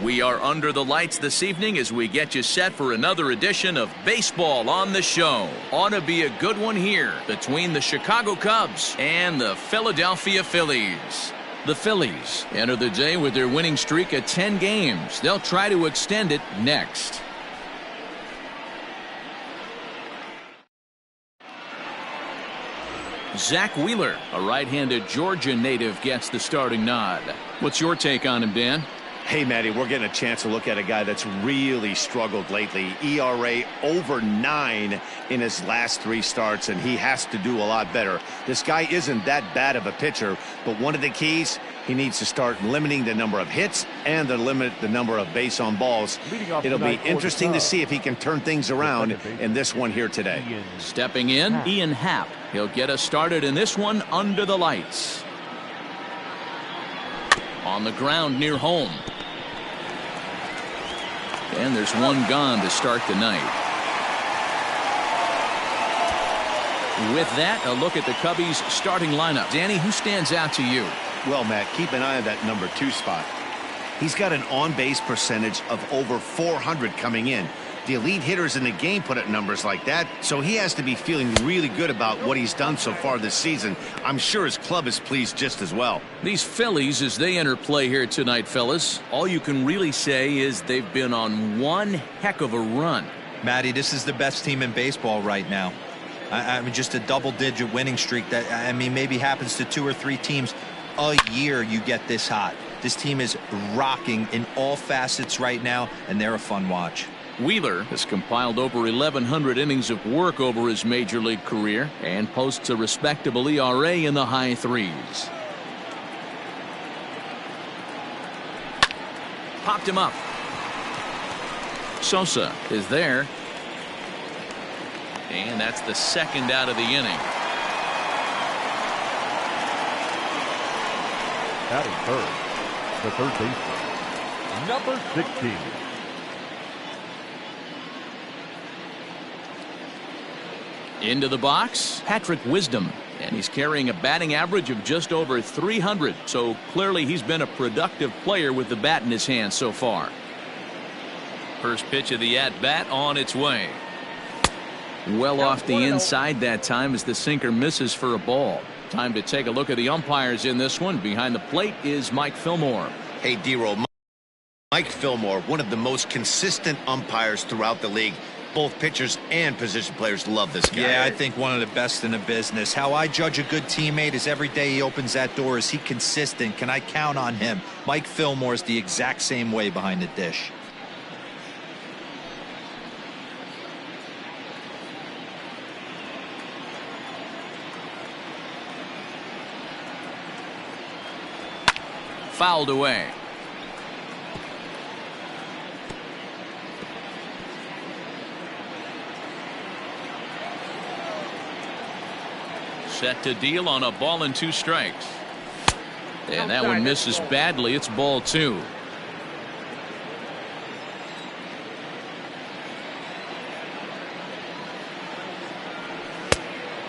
We are under the lights this evening as we get you set for another edition of Baseball on the Show. Ought to be a good one here between the Chicago Cubs and the Philadelphia Phillies. The Phillies enter the day with their winning streak at 10 games. They'll try to extend it next. Zach Wheeler, a right-handed Georgia native, gets the starting nod. What's your take on him, Dan? Hey, Matty, we're getting a chance to look at a guy that's really struggled lately. ERA over 9 in his last 3 starts, and he has to do a lot better. This guy isn't that bad of a pitcher, but one of the keys, he needs to start limiting the number of hits and to limit the number of base on balls. It'll be interesting to see if he can turn things around in this one here today. Stepping in, Ian Happ. He'll get us started in this one under the lights. On the ground near home. And there's one gone to start the night. With that, a look at the Cubbies starting lineup. Danny, who stands out to you? Well, Matt, keep an eye on that number 2 spot. He's got an on-base percentage of over 400 coming in. The elite hitters in the game put up numbers like that, so he has to be feeling really good about what he's done so far this season. I'm sure his club is pleased just as well. These Phillies, as they enter play here tonight, fellas, all you can really say is they've been on one heck of a run. Matty, this is the best team in baseball right now. I mean, just a double-digit winning streak that, I mean, maybe happens to 2 or 3 teams a year you get this hot. This team is rocking in all facets right now, and they're a fun watch. Wheeler has compiled over 1,100 innings of work over his major league career and posts a respectable ERA in the high 3s. Popped him up. Sosa is there. And that's the second out of the inning. Batting third, the third baseman, number 16. Into the box, Patrick Wisdom, and he's carrying a batting average of just over 300, so clearly he's been a productive player with the bat in his hand so far. First pitch of the at-bat on its way. Well off the inside that time as the sinker misses for a ball. Time to take a look at the umpires in this one. Behind the plate is Mike Fillmore. Hey, D-Roll, Mike Fillmore, one of the most consistent umpires throughout the league. Both pitchers and position players love this guy. Yeah, I think one of the best in the business. How I judge a good teammate is every day he opens that door. Is he consistent? Can I count on him? Mike Fillmore is the exact same way behind the dish. Fouled away. Set to deal on a ball and 2 strikes. And that one misses badly. It's ball 2.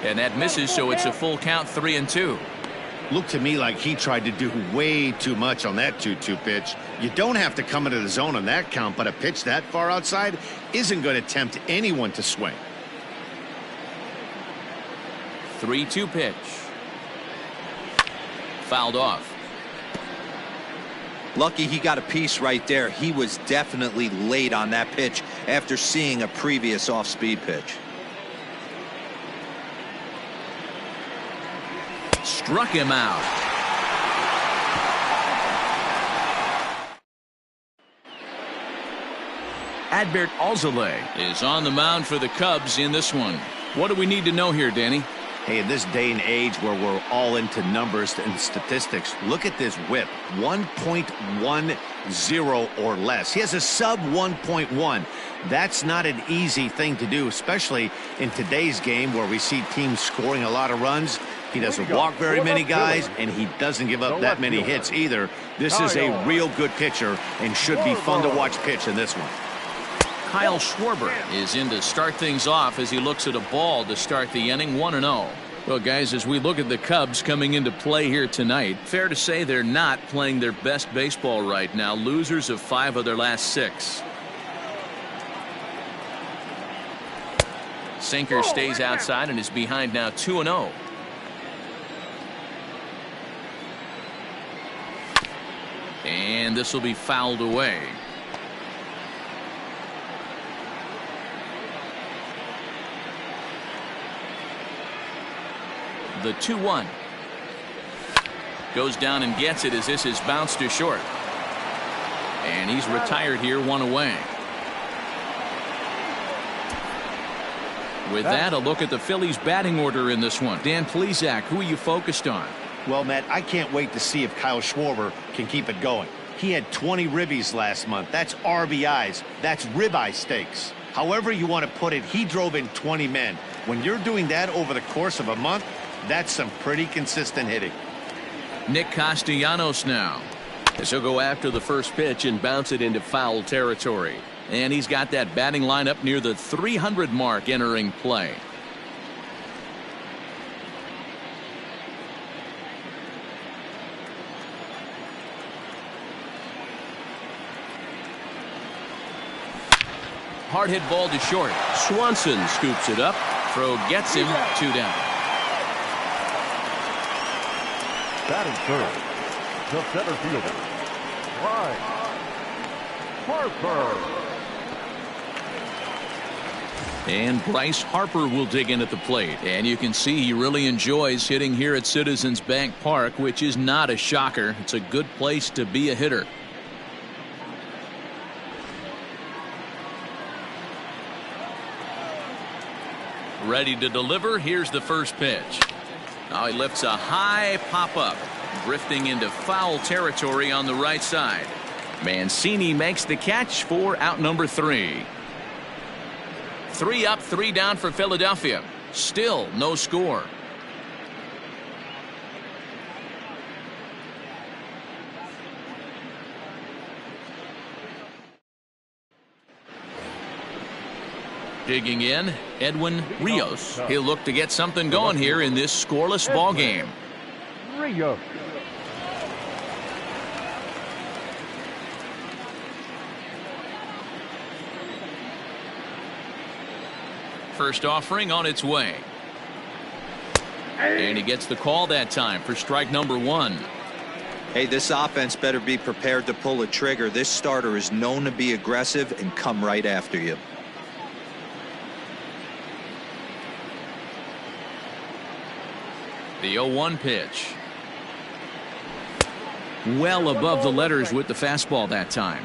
And that misses, so it's a full count, 3-2. Looked to me like he tried to do way too much on that 2-2 pitch. You don't have to come into the zone on that count, but a pitch that far outside isn't going to tempt anyone to swing. 3-2 pitch. Fouled off. Lucky he got a piece right there. He was definitely late on that pitch after seeing a previous off-speed pitch. Struck him out. Adbert Alzolay is on the mound for the Cubs in this one. What do we need to know here, Danny? Hey, in this day and age where we're all into numbers and statistics, look at this whip, 1.10 or less. He has a sub 1.1. That's not an easy thing to do, especially in today's game where we see teams scoring a lot of runs. He doesn't walk very many guys, and he doesn't give up that many hits either. This is a real good pitcher and should be fun to watch pitch in this one. Kyle Schwarber is in to start things off as he looks at a ball to start the inning, 1-0. Well, guys, as we look at the Cubs coming into play here tonight, fair to say they're not playing their best baseball right now. Losers of 5 of their last 6. Sinker stays outside and is behind now 2-0. And this will be fouled away. The 2-1 goes down and gets it as this is bounced to short. And he's retired here, 1 away. With that, a look at the Phillies batting order in this one. Dan Plesac, who are you focused on? Well, Matt, I can't wait to see if Kyle Schwarber can keep it going. He had 20 ribbies last month. That's RBIs. That's ribeye steaks. However you want to put it, he drove in 20 men. When you're doing that over the course of a month, that's some pretty consistent hitting. Nick Castellanos now, as he'll go after the first pitch and bounce it into foul territory. And he's got that batting lineup near the 300 mark entering play. Hard hit ball to short. Swanson scoops it up. Throw gets him 2 down. Batting third, the center fielder, Bryce Harper. And Bryce Harper will dig in at the plate. And you can see he really enjoys hitting here at Citizens Bank Park, which is not a shocker. It's a good place to be a hitter. Ready to deliver. Here's the first pitch. Now he lifts a high pop-up, drifting into foul territory on the right side. Mancini makes the catch for out number 3. 3 up, 3 down for Philadelphia. Still no score. Digging in, Edwin Rios. He'll look to get something going here in this scoreless ball game. Rios. First offering on its way. And he gets the call that time for strike number 1. Hey, this offense better be prepared to pull a trigger. This starter is known to be aggressive and come right after you. The 0-1 pitch. Well above the letters with the fastball that time.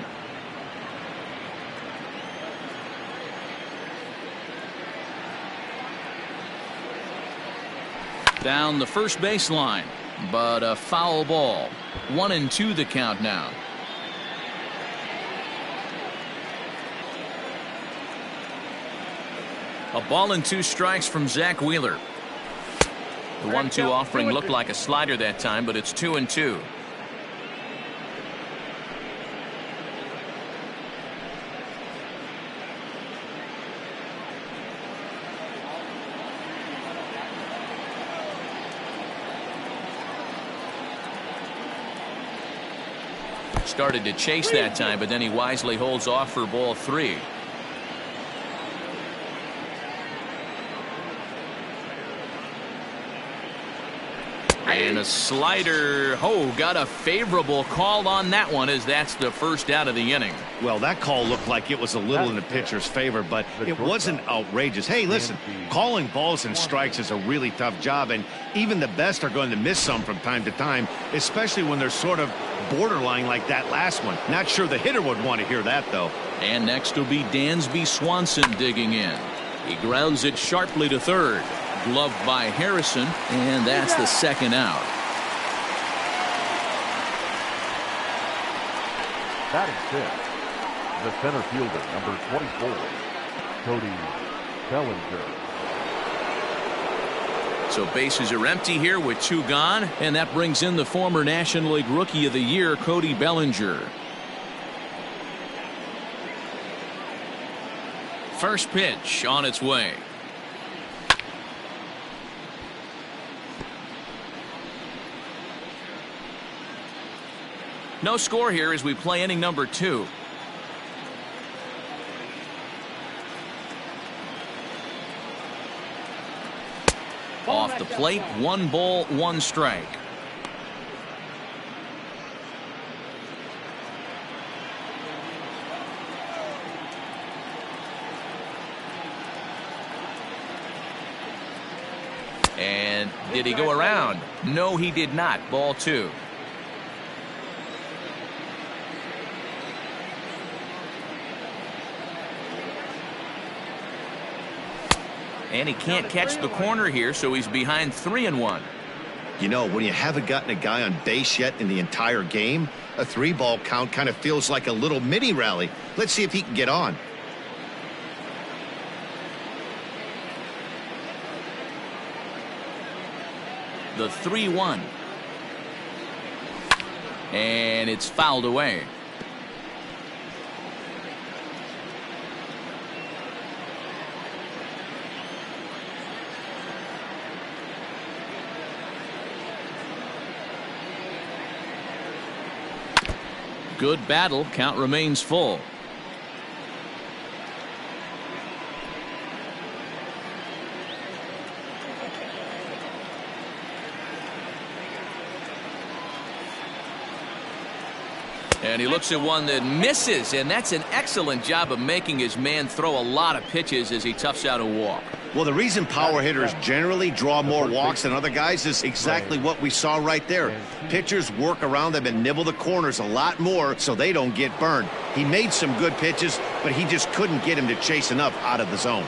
Down the first baseline, but a foul ball. 1-2 the count now. A ball and 2 strikes from Zach Wheeler. The 1-2 offering looked like a slider that time, but it's 2-2. Started to chase that time, but then he wisely holds off for ball 3. And a slider. Oh, got a favorable call on that one, as that's the first out of the inning. Well, that call looked like it was a little in the pitcher's favor, but it wasn't outrageous. Hey, listen, calling balls and strikes is a really tough job, and even the best are going to miss some from time to time, especially when they're sort of borderline like that last one. Not sure the hitter would want to hear that, though. And next will be Dansby Swanson digging in. He grounds it sharply to third. Gloved by Harrison, and that's the second out. Batting fifth, the center fielder, number 24, Cody Bellinger. So bases are empty here with 2 gone, and that brings in the former National League Rookie of the Year, Cody Bellinger. First pitch on its way. No score here as we play inning number 2. Off the plate, 1 ball, 1 strike. And did he go around? No, he did not. Ball 2. And he can't catch the corner here, so he's behind 3-1. You know, when you haven't gotten a guy on base yet in the entire game, a 3-ball count kind of feels like a little mini rally. Let's see if he can get on. The 3-1. And it's fouled away. Good battle. Count remains full. And he looks at one that misses, and that's an excellent job of making his man throw a lot of pitches as he toughs out a walk. Well, the reason power hitters generally draw more walks than other guys is exactly what we saw right there. Pitchers work around them and nibble the corners a lot more so they don't get burned. He made some good pitches, but he just couldn't get him to chase enough out of the zone.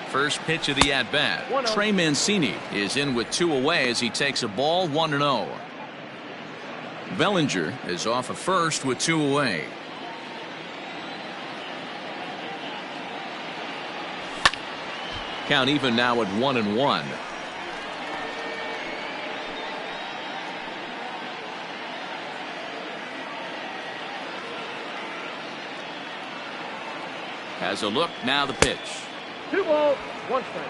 First pitch of the at-bat. Trey Mancini is in with 2 away as he takes a ball 1-0. Bellinger is off of first with 2 away. Count even now at 1-1. Has a look, now the pitch. 2 balls, 1 strike.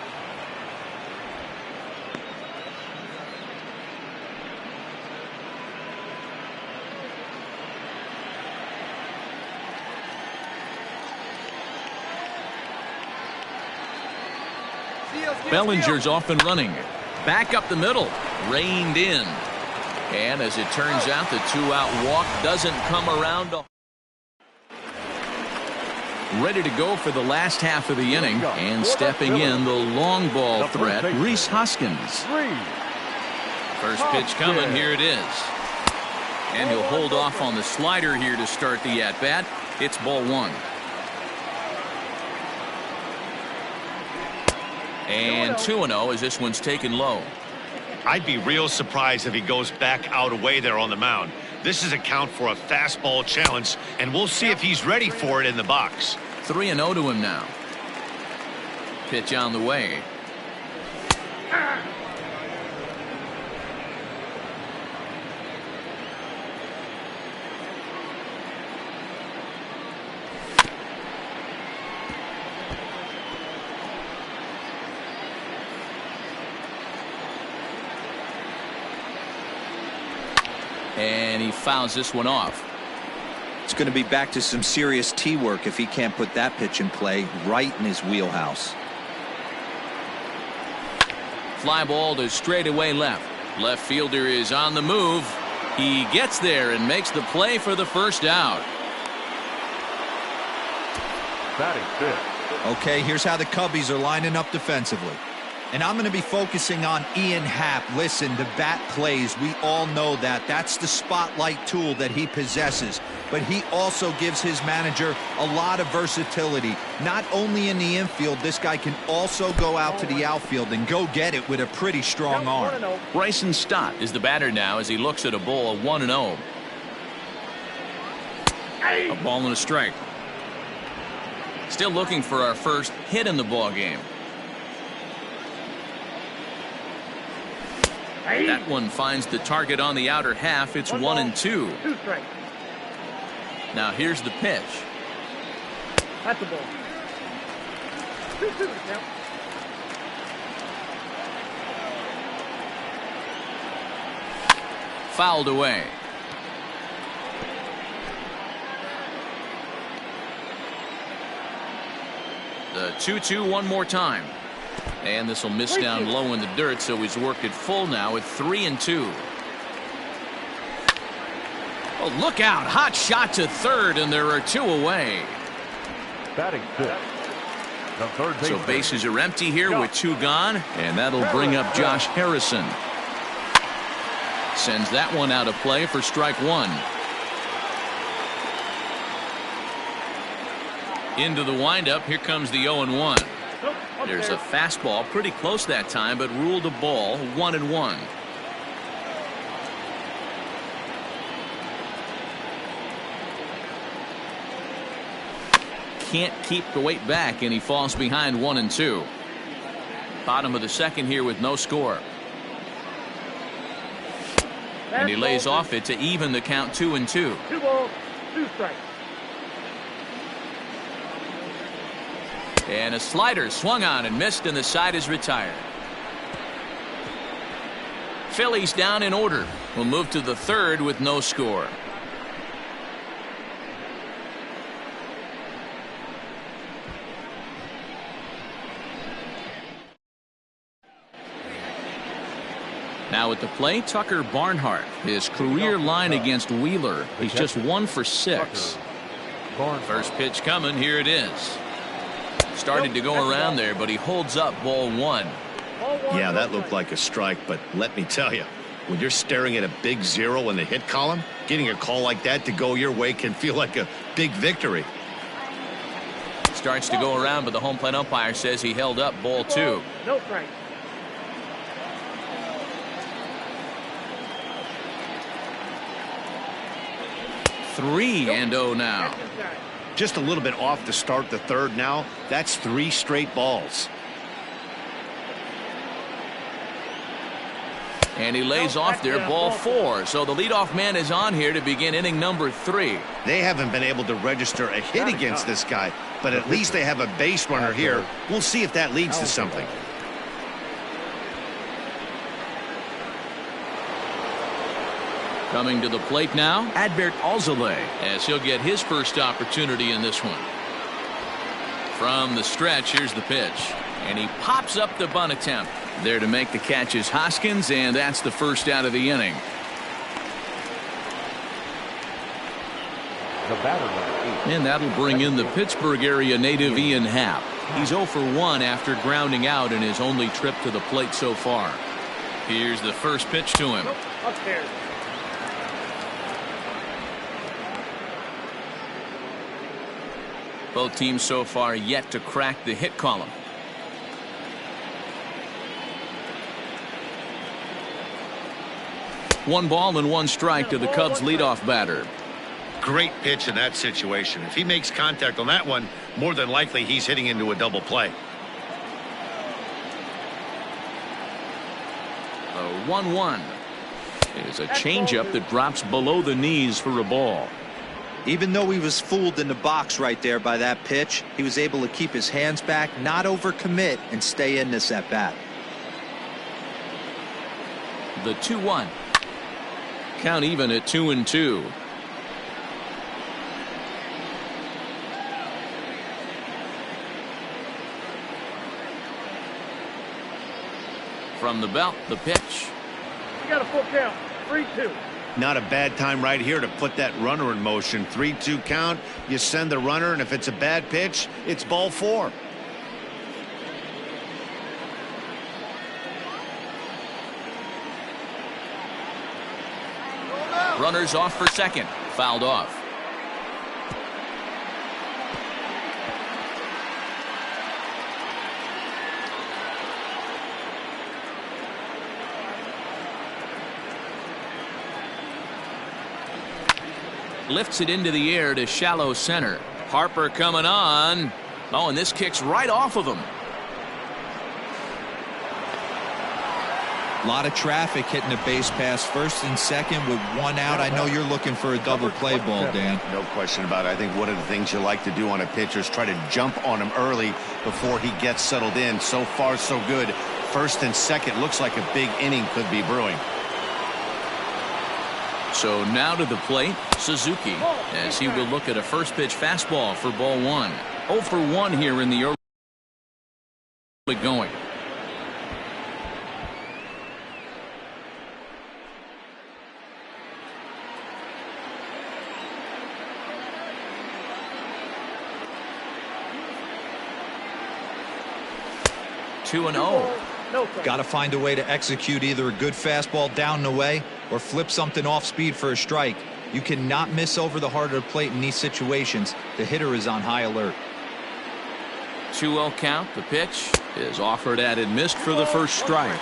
Bellinger's off and running. Back up the middle. Reined in. And as it turns out, the 2-out walk doesn't come around. Ready to go for the last half of the inning, and stepping in the long ball threat, Rhys Hoskins. First pitch coming, here it is. And he'll hold off on the slider here to start the at-bat. It's ball 1. And 2-0 as this one's taken low. I'd be real surprised if he goes back out away there on the mound. This is a count for a fastball challenge, and we'll see if he's ready for it in the box. 3-0 to him now. Pitch on the way. And he fouls this one off. It's going to be back to some serious tee work if he can't put that pitch in play right in his wheelhouse. Fly ball to straightaway left. Left fielder is on the move. He gets there and makes the play for the first out. Batting fifth. Okay, here's how the Cubbies are lining up defensively. And I'm going to be focusing on Ian Happ. Listen, the bat plays. We all know that. That's the spotlight tool that he possesses. But he also gives his manager a lot of versatility. Not only in the infield, this guy can also go out to the outfield and go get it with a pretty strong arm. Bryson Stott is the batter now as he looks at a ball 1-0. A ball and a strike. Still looking for our first hit in the ball game. That one finds the target on the outer half. It's 1-2. 2 strikes. Now here's the pitch. That's the ball. 2-2 the count. Fouled away. The 2-2 one more time. And this will miss down low in the dirt, so he's worked it full now at 3-2. Oh, look out. Hot shot to third, and there are 2 away. Batting fifth, the third baseman. So bases are empty here with 2 gone, and that'll bring up Josh Harrison. Sends that one out of play for strike 1. Into the windup. Here comes the 0-1. There's a fastball pretty close that time, but ruled a ball. 1-1. Can't keep the weight back, and he falls behind 1-2. Bottom of the second here with no score. And he lays off it to even the count 2-2. 2 balls, 2 strikes. And a slider swung on and missed, and the side is retired. Phillies down in order. We'll move to the third with no score. Now at the plate, Tucker Barnhart. His career line against Wheeler. He's just 1 for 6. First pitch coming. Here it is. Started to go around there, but he holds up ball 1. Yeah, that looked like a strike, but let me tell you, when you're staring at a big 0 in the hit column, getting a call like that to go your way can feel like a big victory. Starts to go around, but the home plate umpire says he held up ball 2. No strike. Three and 0 now. Just a little bit off to start the third now. That's 3 straight balls. And he lays off there, ball 4. So the leadoff man is on here to begin inning number 3. They haven't been able to register a hit against this guy, but at least they have a base runner here. We'll see if that leads to something. Coming to the plate now, Adbert Alzolay, as he'll get his first opportunity in this one. From the stretch, here's the pitch. And he pops up the bunt attempt. There to make the catch is Hoskins, and that's the first out of the inning. The batter, number 8. And that'll bring in the Pittsburgh area native Ian Happ. He's 0 for 1 after grounding out in his only trip to the plate so far. Here's the first pitch to him. Upstairs. Both teams so far yet to crack the hit column. One ball and 1 strike to the Cubs leadoff batter. Great pitch in that situation. If he makes contact on that one, more than likely he's hitting into a double play. The 1-1 is a changeup that drops below the knees for a ball. Even though he was fooled in the box right there by that pitch, he was able to keep his hands back, not overcommit, and stay in this at bat. The 2-1. Count even at 2-2. From the belt, the pitch. We got a full count. 3-2. Not a bad time right here to put that runner in motion. 3-2 count. You send the runner, and if it's a bad pitch, it's ball 4. Runners off for second. Fouled off. Lifts it into the air to shallow center. Harper coming on. Oh, and this kicks right off of him. A lot of traffic hitting the base pass first and second with one out. I know you're looking for a double play ball, Dan. No question about it. I think one of the things you like to do on a pitcher is try to jump on him early before he gets settled in. So far, so good. First and second looks like a big inning could be brewing. So now to the plate, Suzuki, as he will look at a first pitch fastball for ball one. 0 for 1 here in the early going. Two and 0. Got to find a way to execute either a good fastball down and away or flip something off speed for a strike. You cannot miss over the heart of the plate in these situations. The hitter is on high alert. 2-0 count. The pitch is offered at and missed for the first strike.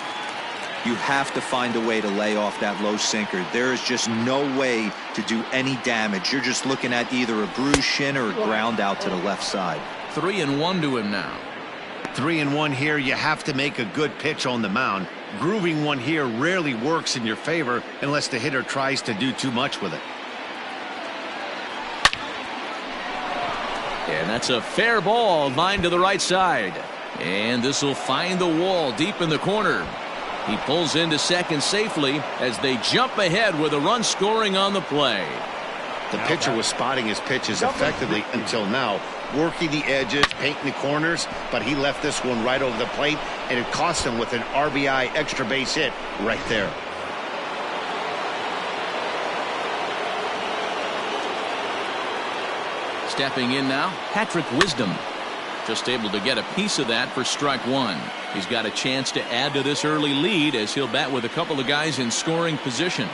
You have to find a way to lay off that low sinker. There is just no way to do any damage. You're just looking at either a bruised shin or a ground out to the left side. 3-1 to him now. 3-1 here. You have to make a good pitch on the mound. Grooving one here rarely works in your favor unless the hitter tries to do too much with it. And that's a fair ball, lined to the right side. And this will find the wall deep in the corner. He pulls into second safely as they jump ahead with a run scoring on the play. The pitcher was spotting his pitches effectively until now, working the edges, painting the corners, but he left this one right over the plate, and it cost him with an RBI extra base hit right there. Stepping in now, Patrick Wisdom. Just able to get a piece of that for strike one. He's got a chance to add to this early lead as he'll bat with a couple of guys in scoring position.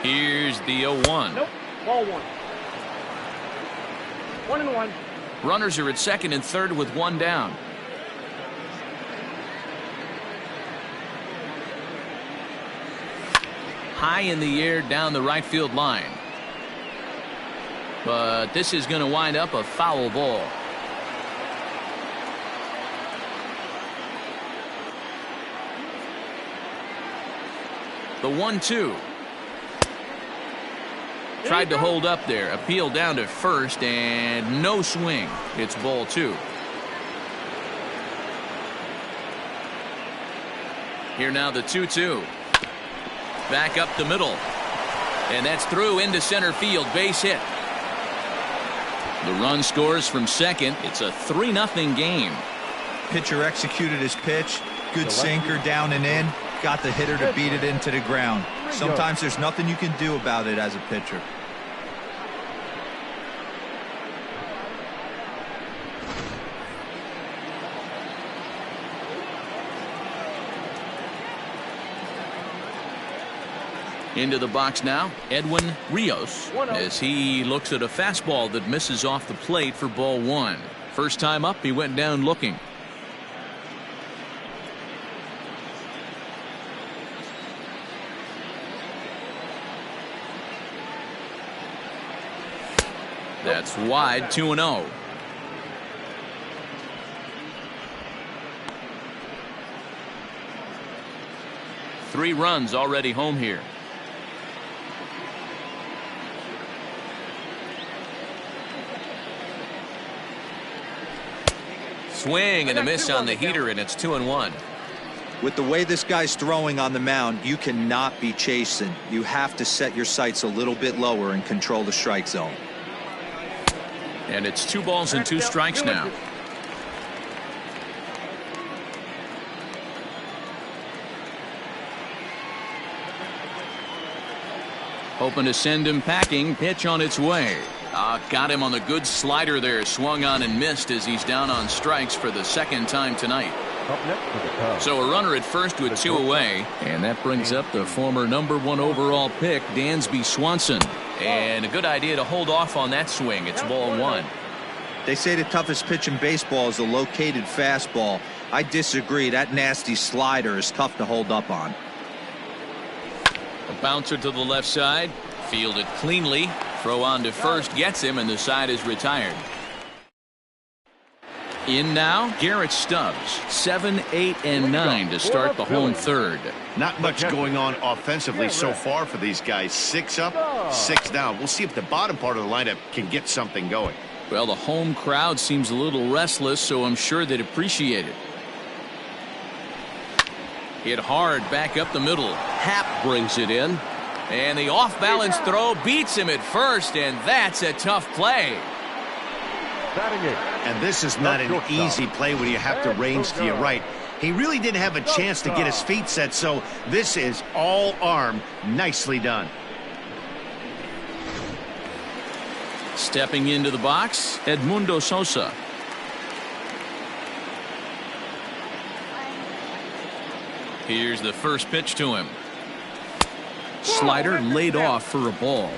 Here's the 0-1. Nope. Ball one. 1-1. Runners are at second and third with one down. High in the air down the right field line. But this is going to wind up a foul ball. The 1-2. Tried to hold up there. Appeal down to first and no swing. It's ball two. Here now the 2-2. Back up the middle. And that's through into center field. Base hit. The run scores from second. It's a 3-0 game. Pitcher executed his pitch. Good sinker down and in. Got the hitter to beat it into the ground. Sometimes there's nothing you can do about it as a pitcher. Into the box now, Edwin Rios, as he looks at a fastball that misses off the plate for ball one. First time up, he went down looking. That's wide, 2-0. Three runs already home here. Swing and a miss on the heater, and it's 2-1. With the way this guy's throwing on the mound, you cannot be chasing. You have to set your sights a little bit lower and control the strike zone. And it's 2 balls and 2 strikes now. Hoping to send him packing. Pitch on its way. Got him on the good slider there. Swung on and missed as he's down on strikes for the second time tonight. So a runner at first with 2 away. And that brings up the former #1 overall pick, Dansby Swanson. And a good idea to hold off on that swing. It's ball one. They say the toughest pitch in baseball is a located fastball. I disagree. That nasty slider is tough to hold up on. A bouncer to the left side. Fielded cleanly. Throw on to first gets him, and the side is retired. In now, Garrett Stubbs. 7, 8, and 9 to start the home third. Not much going on offensively so far for these guys. 6 up, 6 down. We'll see if the bottom part of the lineup can get something going. Well, the home crowd seems a little restless, so I'm sure they'd appreciate it. Hit hard back up the middle. Happ brings it in. And the off-balance throw beats him at first, and that's a tough play. And this is not an easy play when you have to range to your right. He really didn't have a chance to get his feet set, so this is all arm. Nicely done. Stepping into the box, Edmundo Sosa. Here's the first pitch to him. Slider laid off for a ball.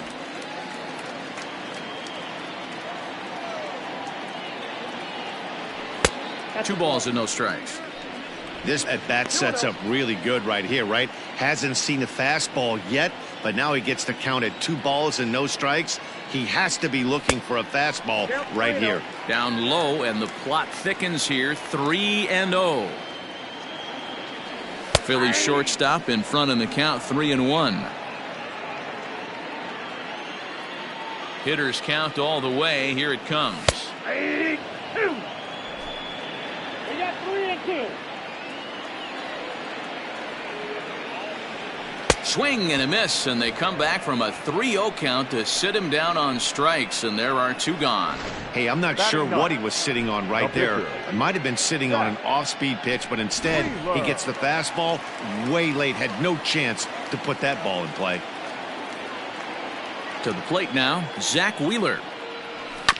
Two balls and no strikes. This at-bat sets up really good right here, right? Hasn't seen a fastball yet, but now he gets to count at 2 balls and no strikes. He has to be looking for a fastball right here. Down low, and the plot thickens here. 3-0. Phillies shortstop in front in the count, 3-1. Hitters count all the way. Here it comes. 82. We got 3-2. Swing and a miss, and they come back from a 3-0 count to sit him down on strikes, and there are 2 gone. Hey, I'm not sure what he was sitting on right there. It might have been sitting on an off-speed pitch, but instead he gets the fastball way late. Had no chance to put that ball in play. To the plate now, Zach Wheeler.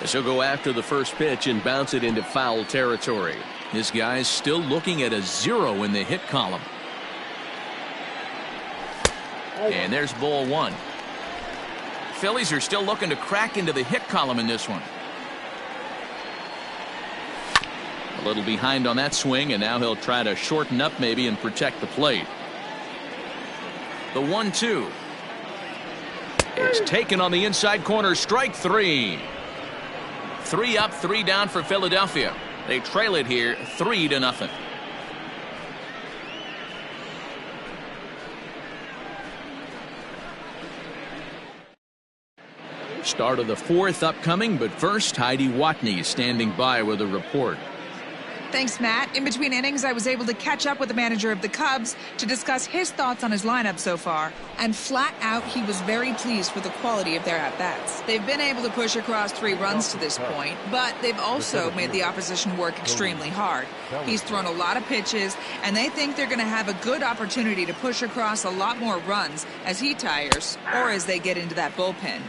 As he'll go after the first pitch and bounce it into foul territory. This guy's still looking at a 0 in the hit column. And there's ball 1. Phillies are still looking to crack into the hit column in this one. A little behind on that swing, and now he'll try to shorten up maybe and protect the plate. The 1-2 is taken on the inside corner. Strike 3. 3 up, 3 down for Philadelphia. They trail it here 3-0. Start of the 4th upcoming, but first Heidi Watney standing by with a report. Thanks, Matt. In between innings, I was able to catch up with the manager of the Cubs to discuss his thoughts on his lineup so far. And flat out, he was very pleased with the quality of their at-bats. They've been able to push across 3 runs to this point, but they've also made the opposition work extremely hard. He's thrown a lot of pitches, and they think they're going to have a good opportunity to push across a lot more runs as he tires or as they get into that bullpen.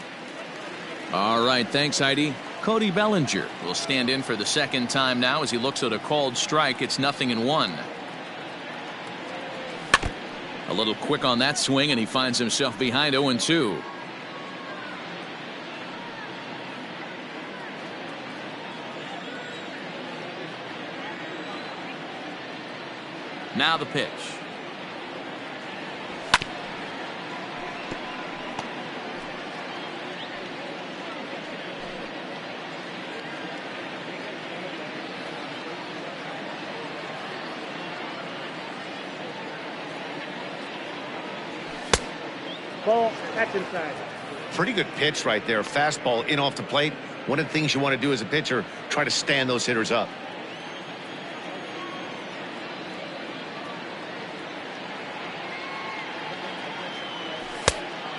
All right, thanks, Heidi. Cody Bellinger will stand in for the 2nd time now as he looks at a called strike. It's 0-1. A little quick on that swing, and he finds himself behind 0-2. Now the pitch. Ball, that's inside. Pretty good pitch right there. Fastball in off the plate. One of the things you want to do as a pitcher, try to stand those hitters up.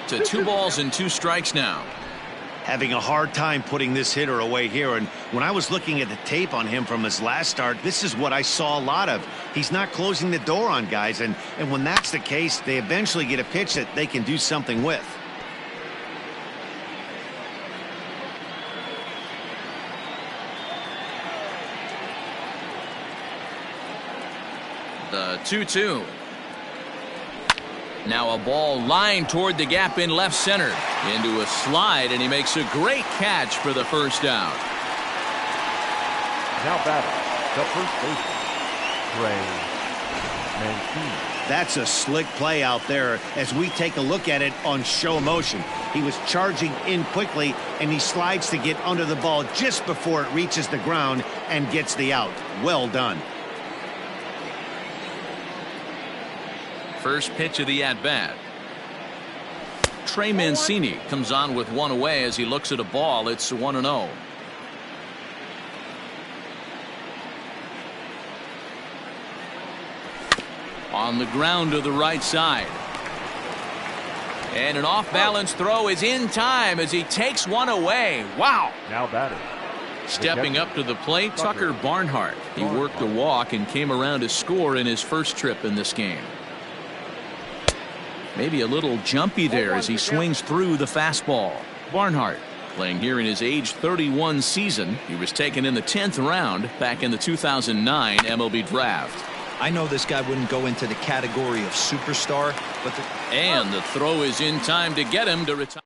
To 2 balls and 2 strikes now. Having a hard time putting this hitter away here, and when I was looking at the tape on him from his last start, this is what I saw a lot of. He's not closing the door on guys, and when that's the case, they eventually get a pitch that they can do something with. The 2-2. Now a ball lined toward the gap in left center. Into a slide, and he makes a great catch for the first out. Now batting, the first baseman, Ray Mancini. That's a slick play out there as we take a look at it on show motion. He was charging in quickly, and he slides to get under the ball just before it reaches the ground and gets the out. Well done. First pitch of the at-bat. Trey Mancini comes on with one away as he looks at a ball. It's 1-0. On the ground to the right side. And an off-balance throw is in time as he takes one away. Wow. Now batter. Stepping up to the plate, Tucker Barnhart. He worked a walk and came around to score in his first trip in this game. Maybe a little jumpy there as he swings through the fastball. Barnhart playing here in his age 31 season. He was taken in the 10th round back in the 2009 MLB draft. I know this guy wouldn't go into the category of superstar, but and the throw is in time to get him to retire.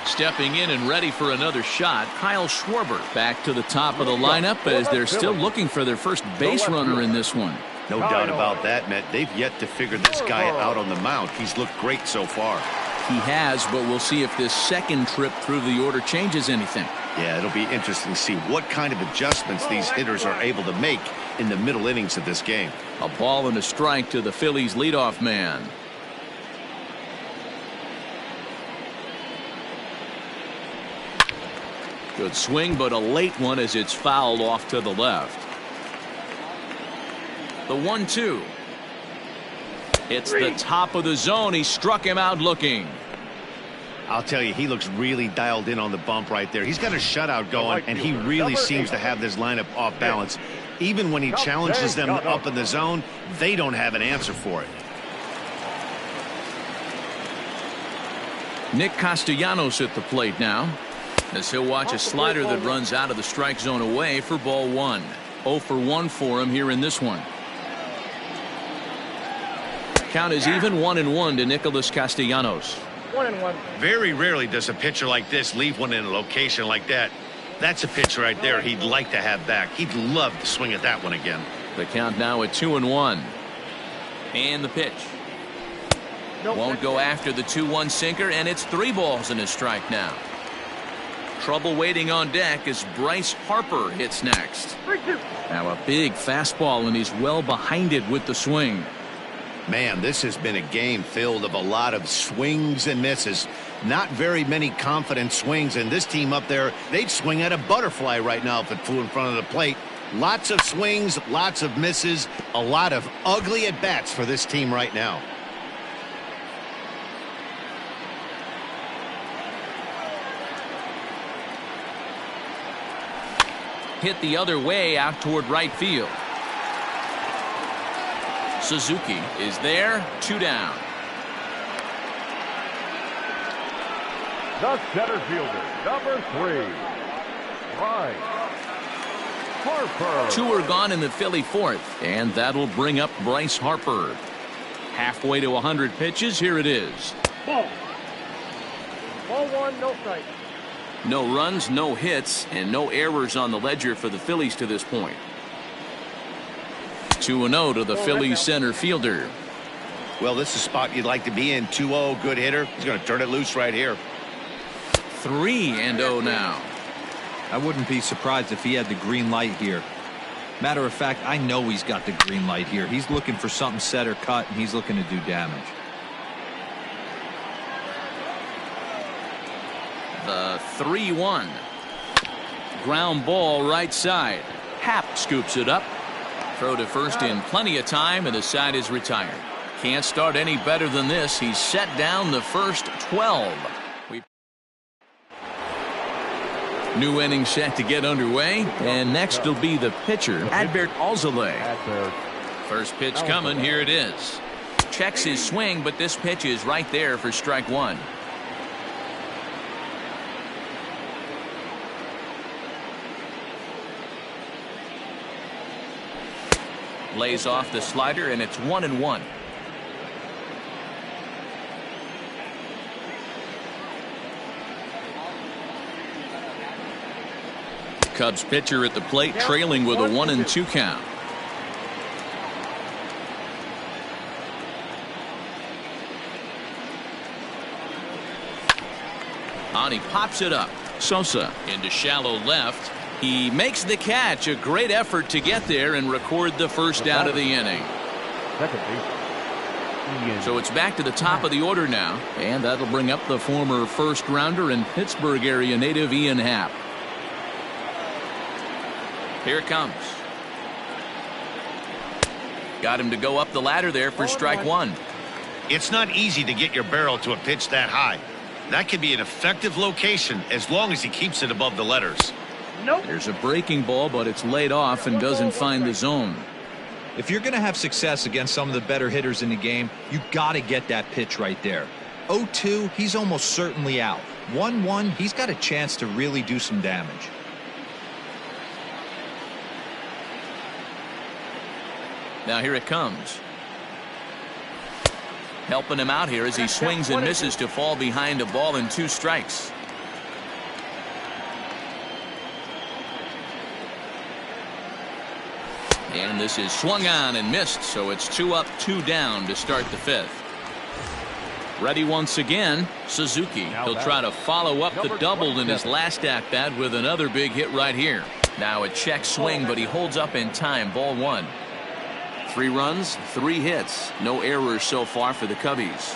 Stepping in and ready for another shot, Kyle Schwarber back to the top of the lineup as they're still looking for their first base runner in this one. No doubt about that, Matt. They've yet to figure this guy out on the mound. He's looked great so far. He has, but we'll see if this second trip through the order changes anything. Yeah, it'll be interesting to see what kind of adjustments these hitters are able to make in the middle innings of this game. A ball and a strike to the Phillies leadoff man. Good swing, but a late one as it's fouled off to the left. The 1-2. It's the top of the zone. He struck him out looking. I'll tell you, he looks really dialed in on the bump right there. He's got a shutout going, and he really seems to have this lineup off balance. Even when he challenges them up in the zone, they don't have an answer for it. Nick Castellanos at the plate now, as he'll watch a slider that runs out of the strike zone away for ball one. 0 for 1 for him here in this one. Count is even 1-1 to Nicholas Castellanos. 1-1. Very rarely does a pitcher like this leave one in a location like that. That's a pitch right there he'd like to have back. He'd love to swing at that one again. The count now at 2-1. And the pitch. Won't go after the 2-1 sinker, and it's 3 balls and a strike now. Trouble waiting on deck as Bryce Harper hits next. Now a big fastball, and he's well behind it with the swing. Man, this has been a game filled of a lot of swings and misses. Not very many confident swings, and this team up there, they'd swing at a butterfly right now if it flew in front of the plate. Lots of swings, lots of misses, a lot of ugly at-bats for this team right now. Hit the other way out toward right field. Suzuki is there, 2 down. The center fielder, number 3, Bryce Harper. 2 are gone in the Philly fourth, and that'll bring up Bryce Harper. Halfway to 100 pitches, here it is. Ball. Ball 1, no strike. No runs, no hits, and no errors on the ledger for the Phillies to this point. 2-0 to the Phillies center fielder. Well, this is a spot you'd like to be in. 2-0, good hitter. He's going to turn it loose right here. 3-0 now. I wouldn't be surprised if he had the green light here. Matter of fact, I know he's got the green light here. He's looking for something set or cut, and he's looking to do damage. The 3-1. Ground ball right side. Happ scoops it up. Throw to first in plenty of time, and the side is retired. Can't start any better than this. He's set down the first 12. New inning set to get underway, and next will be the pitcher, Adbert Alzolay. First pitch coming, here it is. Checks his swing, but this pitch is right there for strike 1. Lays off the slider, and it's 1-1. Cubs pitcher at the plate, trailing with a 1-2 count. draw, and he pops it up. Sosa into shallow left. He makes the catch. A great effort to get there and record the first out of the inning. Second base. So it's back to the top of the order now, and that'll bring up the former first-rounder and Pittsburgh area native Ian Happ. Here it comes. Got him to go up the ladder there for strike one. It's not easy to get your barrel to a pitch that high. That can be an effective location as long as he keeps it above the letters. Nope. There's a breaking ball, but it's laid off and doesn't find the zone. If you're going to have success against some of the better hitters in the game, you got to get that pitch right there. 0-2, he's almost certainly out. 1-1, he's got a chance to really do some damage. Now here it comes. Helping him out here as he swings and misses to fall behind a ball and 2 strikes. And this is swung on and missed, so it's 2 up, 2 down to start the 5th. Ready once again, Suzuki. He'll try to follow up the double in his last at-bat with another big hit right here. Now a check swing, but he holds up in time. Ball 1. 3 runs, 3 hits. No errors so far for the Cubbies.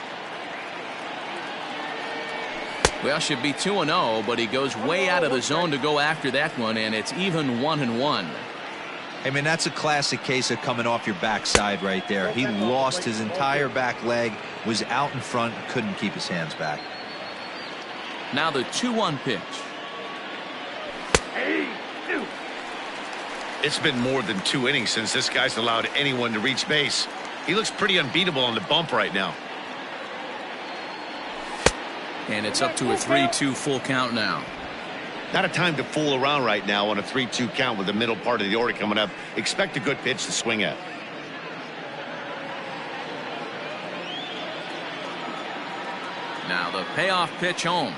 Well, should be 2-0, but he goes way out of the zone to go after that one, and it's even 1-1. I mean, that's a classic case of coming off your backside right there. He lost his entire back leg, was out in front, couldn't keep his hands back. Now the 2-1 pitch. It's been more than 2 innings since this guy's allowed anyone to reach base. He looks pretty unbeatable on the bump right now. And it's up to a 3-2 full count now. Not a time to fool around right now on a 3-2 count with the middle part of the order coming up. Expect a good pitch to swing at. Now the payoff pitch home.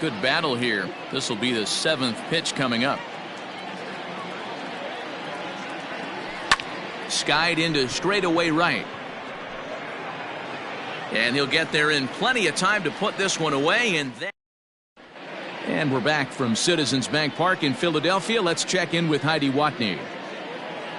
Good battle here. This will be the 7th pitch coming up. Skied into straightaway right. And he'll get there in plenty of time to put this one away. And we're back from Citizens Bank Park in Philadelphia. Let's check in with Heidi Watney.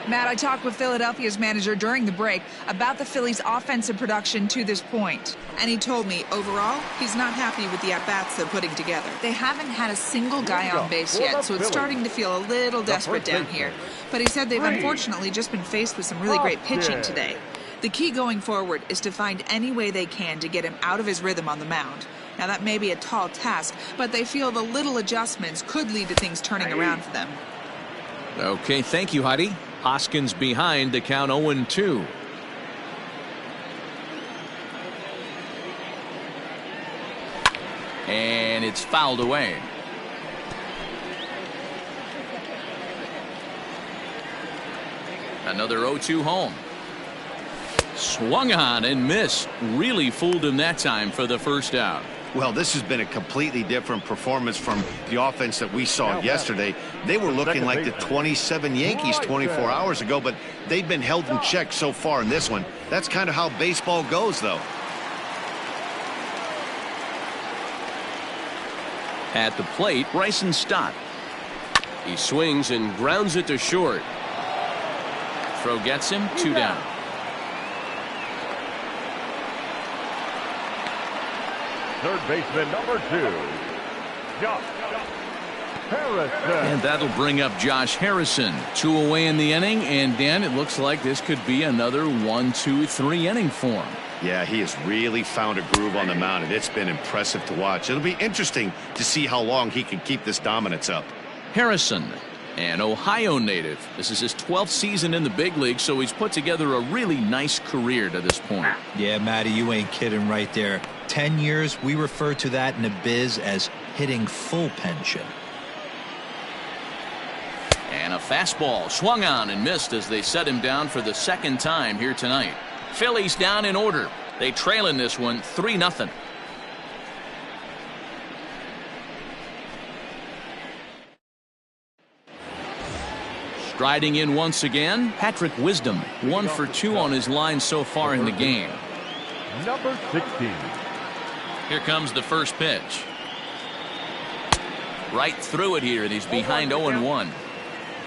Matt, I talked with Philadelphia's manager during the break about the Phillies' offensive production to this point. And he told me, overall, he's not happy with the at-bats they're putting together. They haven't had a single guy on base yet, so it's starting to feel a little desperate down here. But he said they've unfortunately just been faced with some really great pitching today. The key going forward is to find any way they can to get him out of his rhythm on the mound. Now, that may be a tall task, but they feel the little adjustments could lead to things turning around for them. Okay, thank you, Heidi. Hoskins behind, the count 0-2. And it's fouled away. Another 0-2 home. Swung on and missed. Really fooled him that time for the first out. Well, this has been a completely different performance from the offense that we saw yesterday. They were looking like the 27 Yankees 24 hours ago, but they've been held in check so far in this one. That's kind of how baseball goes, though. At the plate, Bryson Stott. He swings and grounds it to short. Throw gets him, 2 down. Third baseman number 2, Josh Harrison. And that'll bring up Josh Harrison. 2 away in the inning, and Dan, it looks like this could be another 1-2-3 inning for him. Yeah, he has really found a groove on the mound, and it's been impressive to watch. It'll be interesting to see how long he can keep this dominance up. Harrison, an Ohio native. This is his 12th season in the big league, so he's put together a really nice career to this point. Yeah, Matty, you ain't kidding right there. 10 years, we refer to that in the biz as hitting full pension. And a fastball swung on and missed as they set him down for the 2nd time here tonight. Phillies down in order. They trail in this one 3-0. Striding in once again, Patrick Wisdom, 1 for 2 on his line so far in the game. Number 16. Here comes the first pitch. Right through it here, and he's behind 0-1.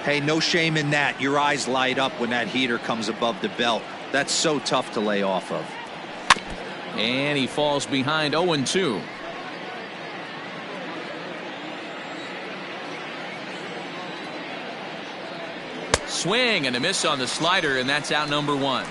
Hey, no shame in that. Your eyes light up when that heater comes above the belt. That's so tough to lay off of. And he falls behind 0-2. Swing and a miss on the slider, and that's out number 1.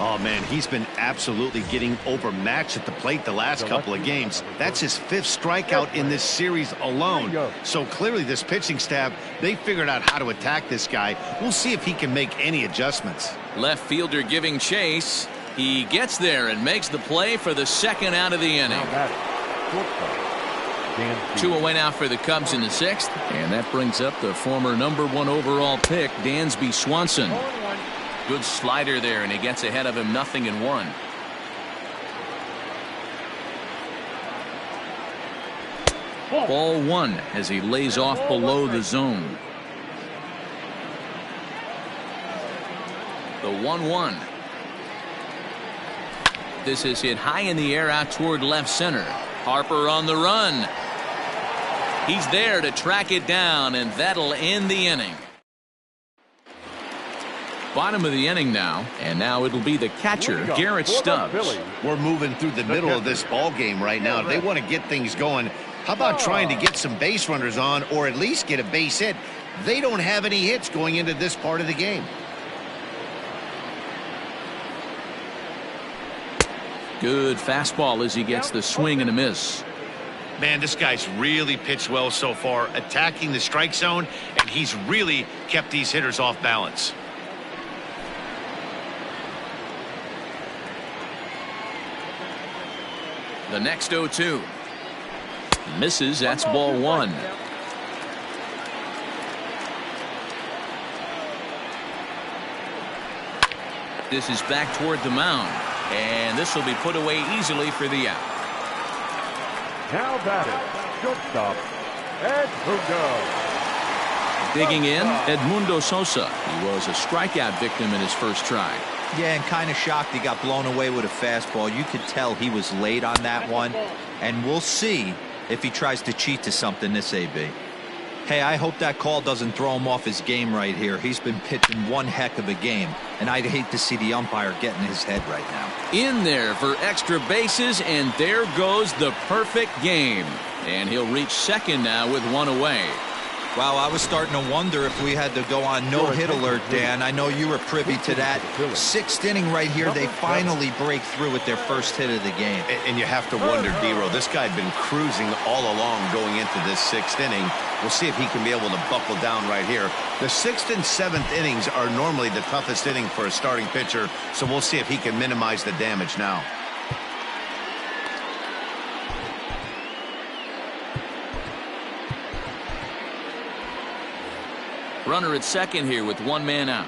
Oh, man, he's been absolutely getting overmatched at the plate the last couple of games. That's his 5th strikeout in this series alone. So clearly this pitching staff, they figured out how to attack this guy. We'll see if he can make any adjustments. Left fielder giving chase. He gets there and makes the play for the 2nd out of the inning. 2 away now for the Cubs in the 6th. And that brings up the former number 1 overall pick, Dansby Swanson. Good slider there, and he gets ahead of him 0-1. Ball 1 as he lays off below the zone. The 1-1. This is hit high in the air out toward left center. Harper on the run. He's there to track it down, and that'll end the inning. Bottom of the inning now, and now it'll be the catcher, Garrett Stubbs. We're moving through the middle of this ball game right now. If they want to get things going, how about trying to get some base runners on, or at least get a base hit? They don't have any hits going into this part of the game. Good fastball as he gets the swing and a miss. Man, this guy's really pitched well so far, attacking the strike zone, and he's really kept these hitters off balance. The next 0-2. Misses. That's ball 1. This is back toward the mound, and this will be put away easily for the out. Now batting, shortstop, Edmundo. Digging in, Edmundo Sosa. He was a strikeout victim in his first try. Yeah, and kind of shocked he got blown away with a fastball. You could tell he was late on that one, and we'll see if he tries to cheat to something this AB. Hey, I hope that call doesn't throw him off his game right here. He's been pitching one heck of a game, and I'd hate to see the umpire get in his head right now. In there for extra bases, and there goes the perfect game. And he'll reach second now with 1 away. Wow, I was starting to wonder if we had to go on no-hit alert, Dan. I know you were privy to that. 6th inning right here, they finally break through with their first hit of the game. And you have to wonder, D-Row, this guy had been cruising all along going into this 6th inning. We'll see if he can be able to buckle down right here. The 6th and 7th innings are normally the toughest inning for a starting pitcher, so we'll see if he can minimize the damage now. Runner at second here with 1 man out.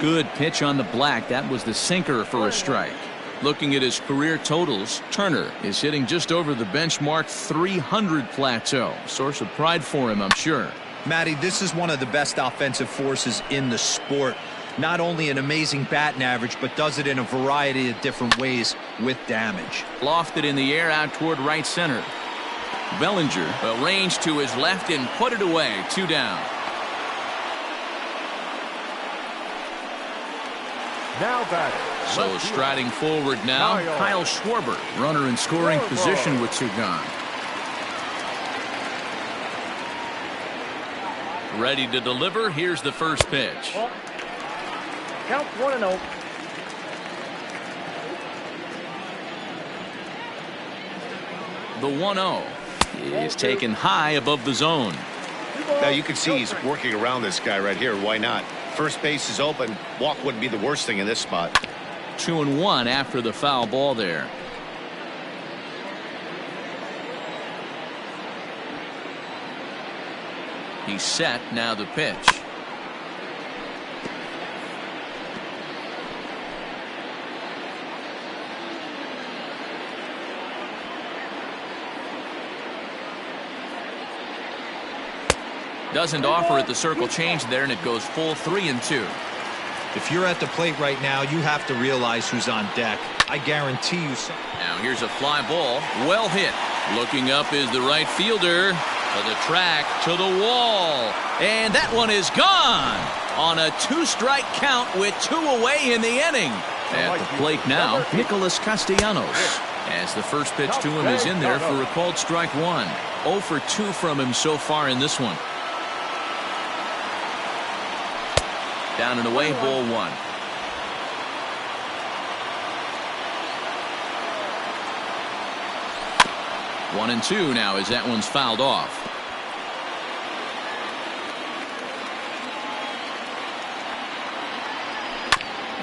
Good pitch on the black. That was the sinker for a strike. Looking at his career totals, Turner is hitting just over the benchmark 300 plateau. Source of pride for him, I'm sure. Matty, this is one of the best offensive forces in the sport. Not only an amazing batting average, but does it in a variety of different ways with damage. Lofted in the air out toward right center. Bellinger arranged to his left and put it away. 2 down. Now batting. So striding forward now, Kyle Schwarber, runner in scoring position with 2 gone. Ready to deliver. Here's the first pitch. Count 1-0. The 1-0 is taken high above the zone. Now you can see he's working around this guy right here. Why not? First base is open. Walk wouldn't be the worst thing in this spot. 2-1 after the foul ball there. He's set. Now the pitch. Doesn't offer it the circle change there, and it goes full 3-2. If you're at the plate right now, you have to realize who's on deck. I guarantee you. Now here's a fly ball. Well hit. Looking up is the right fielder. To the track, to the wall. And that one is gone on a 2-strike count with 2 away in the inning. At the plate now, Nicholas Castellanos. As the first pitch to him is in there for a called strike 1. 0 for 2 from him so far in this one. Down and away, ball 1. One and 2 now as that one's fouled off.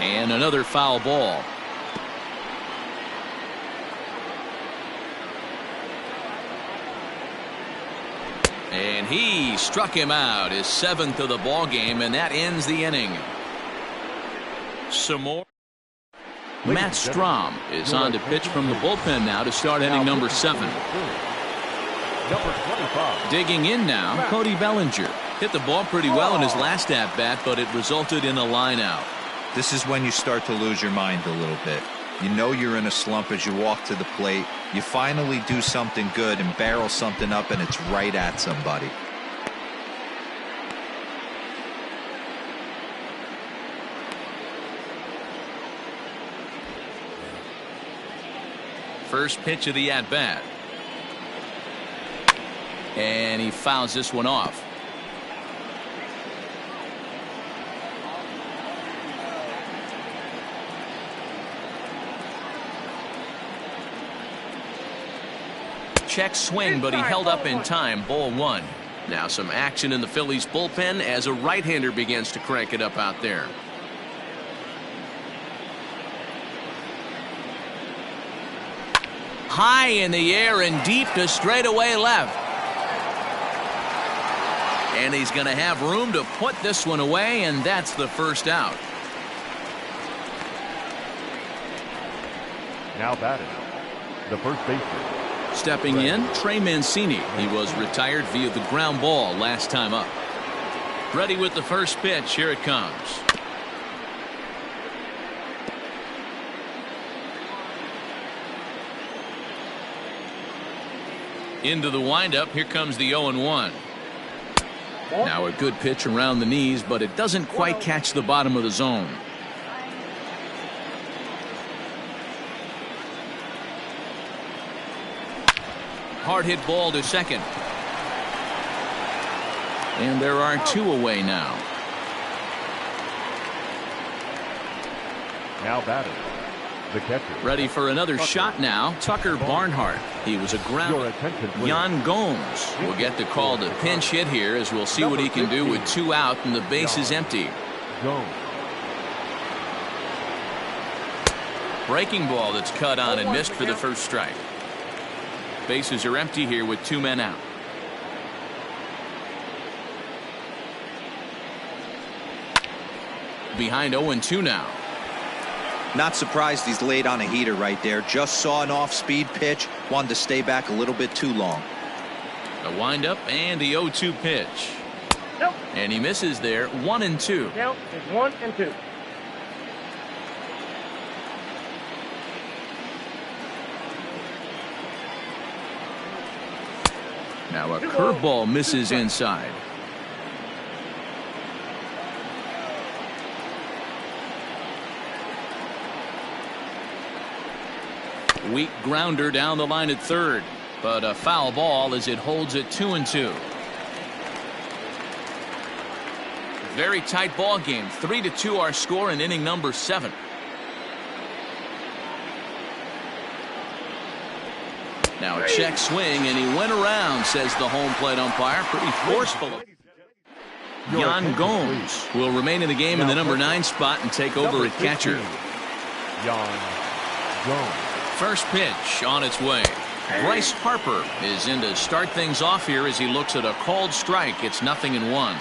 And another foul ball. And he struck him out, his 7th of the ball game, and that ends the inning. Some more. Matt Strahm is on to pitch from the bullpen now to start inning number 7. Digging in now, Cody Bellinger. Hit the ball pretty well in his last at-bat, but it resulted in a line out. This is when you start to lose your mind a little bit. You know you're in a slump as you walk to the plate. You finally do something good and barrel something up, and it's right at somebody. First pitch of the at-bat. And he fouls this one off. Check swing, but he held up in time. Ball 1. Now some action in the Phillies bullpen as a right-hander begins to crank it up out there. High in the air and deep to straightaway left. And he's going to have room to put this one away, and that's the first out. Now batting, the first baseman. Stepping in, Trey Mancini. He was retired via the ground ball last time up. Ready with the first pitch. Here it comes. Into the windup. Here comes the 0-1. Now a good pitch around the knees, but it doesn't quite catch the bottom of the zone. Hard hit ball to second. And there are 2 away now. Now batting, the catcher. Ready for another shot now. Tucker Barnhart. He was a ground. Yan Gomes will get the call to pinch hit here, as we'll see what he can do with 2 out and the base is empty. Breaking ball that's cut on and missed for the first strike. Bases are empty here with 2 men out. Behind 0-2 now. Not surprised he's laid on a heater right there. Just saw an off-speed pitch. Wanted to stay back a little bit too long. A windup and the 0-2 pitch. Nope. And he misses there. 1-2. Count is 1-2. Now a curveball misses inside. Weak grounder down the line at third, but a foul ball as it holds it 2-2. Very tight ball game. 3-2 our score in inning number 7. Now a check swing, and he went around, says the home plate umpire. Pretty forceful. Yan Gomes will remain in the game in the number 9 spot and take over at catcher. Yan Gomes. First pitch on its way. Bryce Harper is in to start things off here as he looks at a called strike. It's 0-1.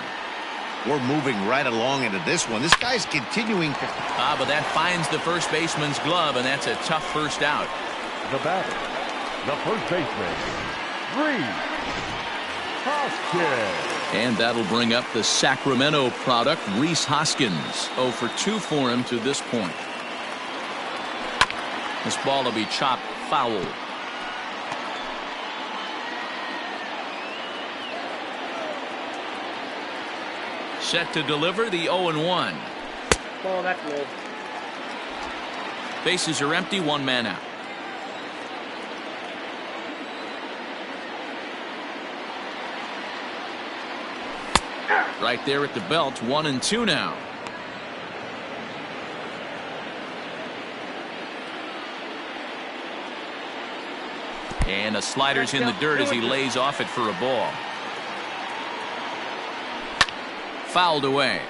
We're moving right along into this one. This guy's continuing. But that finds the first baseman's glove, and that's a tough first out. The batter, the first baseman, Reese Hoskins. And that'll bring up the Sacramento product, Rhys Hoskins. 0 for 2 for him to this point. This ball will be chopped foul. Set to deliver the 0-1. Ball, that's low. Bases are empty, 1 man out. Right there at the belt, 1-2 now. And a slider's in the dirt as he lays off it for a ball. Fouled away.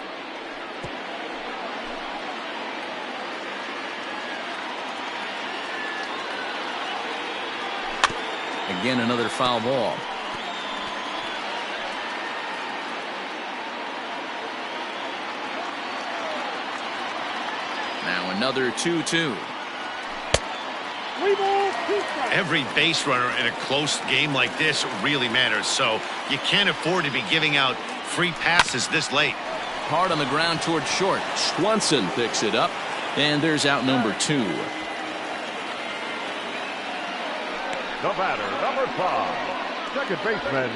Again, another foul ball. Now another 2-2. Every base runner in a close game like this really matters, so you can't afford to be giving out free passes this late. Hard on the ground towards short. Swanson picks it up, and there's out number 2. The batter, number 5, second baseman,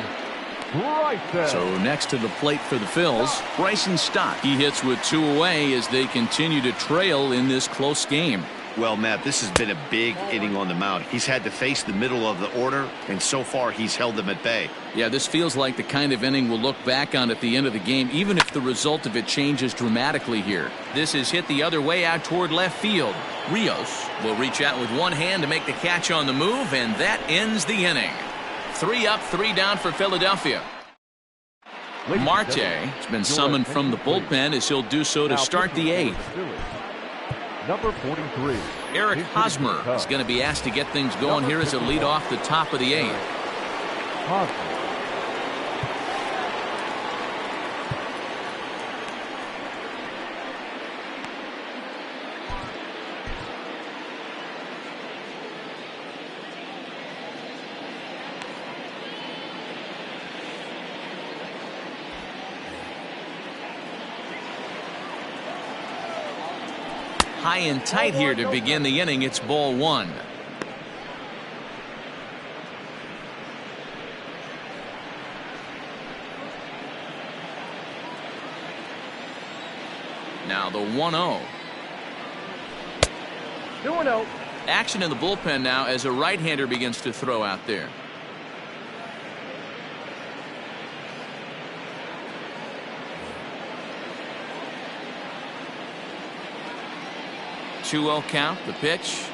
Bryson. So next to the plate for the Phils, Bryson Stott. He hits with 2 away as they continue to trail in this close game. Well, Matt, this has been a big inning on the mound. He's had to face the middle of the order, and so far he's held them at bay. Yeah, this feels like the kind of inning we'll look back on at the end of the game, even if the result of it changes dramatically here. This is hit the other way out toward left field. Rios will reach out with one hand to make the catch on the move, and that ends the inning. 3 up, 3 down for Philadelphia. Marte has been summoned from the bullpen as he'll do so to start the 8th. Number 43. Eric Hosmer is going to be asked to get things going here as a lead off the top of the 8th. Hosmer. High and tight here to begin the inning. It's ball 1. Now the 1-0. 2-0. Action in the bullpen now as a right-hander begins to throw out there. Two-0 count, the pitch.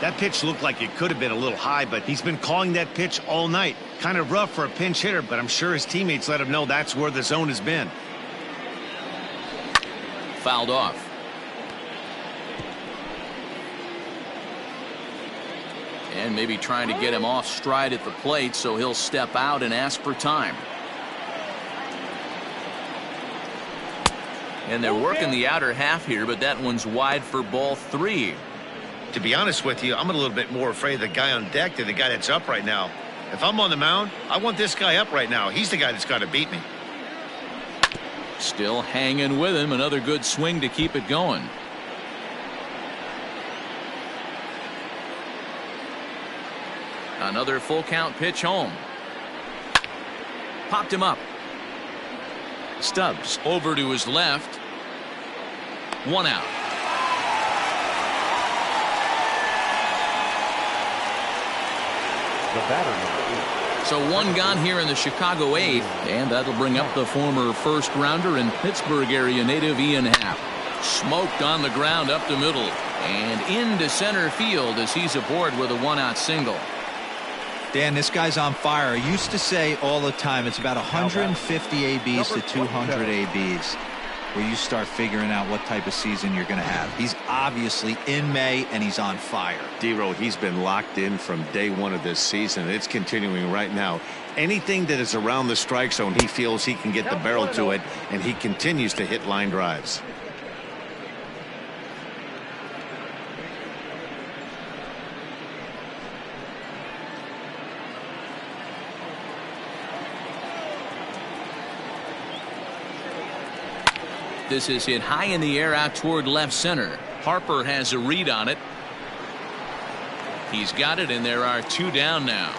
That pitch looked like it could have been a little high, but he's been calling that pitch all night. Kind of rough for a pinch hitter, but I'm sure his teammates let him know that's where the zone has been. Fouled off. And maybe trying to get him off stride at the plate, so he'll step out and ask for time. And they're working the outer half here, but that one's wide for ball 3. To be honest with you, I'm a little bit more afraid of the guy on deck than the guy that's up right now. If I'm on the mound, I want this guy up right now. He's the guy that's got to beat me. Still hanging with him. Another good swing to keep it going. Another full count pitch home. Popped him up. Stubbs over to his left. 1 out. The batter, So 1 gone here in the Chicago 8th, and that'll bring up the former first-rounder and Pittsburgh area native Ian Happ. Smoked on the ground up the middle and into center field as he's aboard with a 1-out single. Dan, this guy's on fire. I used to say all the time it's about 150 ABs to 200 ABs where you start figuring out what type of season you're going to have. He's obviously in May, and he's on fire. D-Row, he's been locked in from day 1 of this season. It's continuing right now. Anything that is around the strike zone, he feels he can get the barrel to it, and he continues to hit line drives. This is hit high in the air out toward left center. Harper has a read on it. He's got it, and there are 2 down now.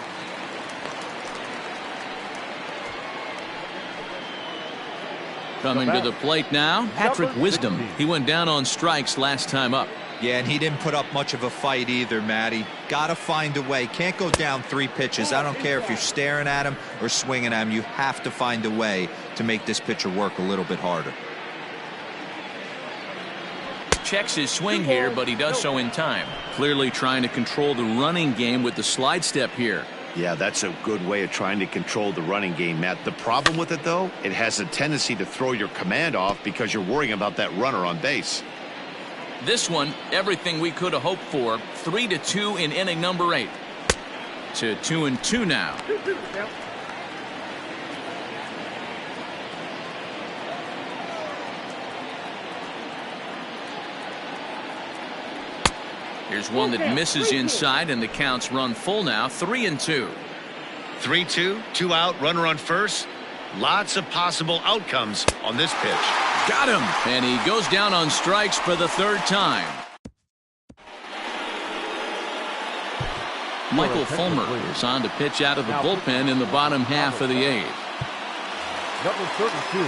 Coming to the plate now, Patrick Wisdom. He went down on strikes last time up. Yeah, and he didn't put up much of a fight either, Matty. Got to find a way. Can't go down 3 pitches. I don't care if you're staring at him or swinging at him. You have to find a way to make this pitcher work a little bit harder. Checks his swing here, but he does so in time. Clearly trying to control the running game with the slide step here. Yeah, that's a good way of trying to control the running game, Matt. The problem with it, though, it has a tendency to throw your command off because you're worrying about that runner on base. This one, everything we could have hoped for. 3-2 in inning number 8. To 2-2 now. Here's one that misses inside, and the count's run full now. 3-2. 3-2, 2 out, runner on first. Lots of possible outcomes on this pitch. Got him, and he goes down on strikes for the 3rd time. Michael Fulmer is on to pitch out of the bullpen in the bottom half of the 8th. Number 32.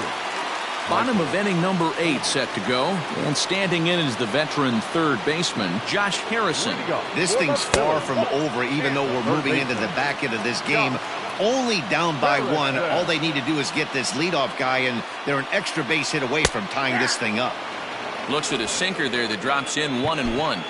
Bottom of inning number 8 set to go, and standing in is the veteran 3rd baseman Josh Harrison. This thing's far from over, even though we're moving into the back end of this game. Only down by 1. All they need to do is get this leadoff guy, and they're an extra base hit away from tying this thing up. Looks at a sinker there that drops in 1-1.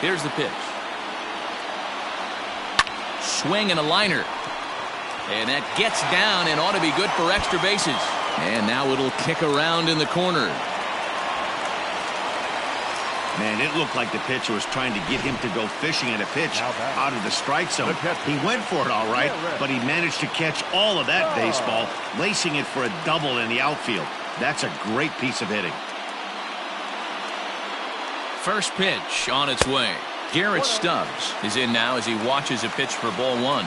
Here's the pitch. Swing and a liner. And that gets down and ought to be good for extra bases. And now it'll kick around in the corner. Man, it looked like the pitcher was trying to get him to go fishing at a pitch out of the strike zone. He went for it all right, but he managed to catch all of that baseball, lacing it for a double in the outfield. That's a great piece of hitting. First pitch on its way. Garrett Stubbs is in now as he watches a pitch for ball 1.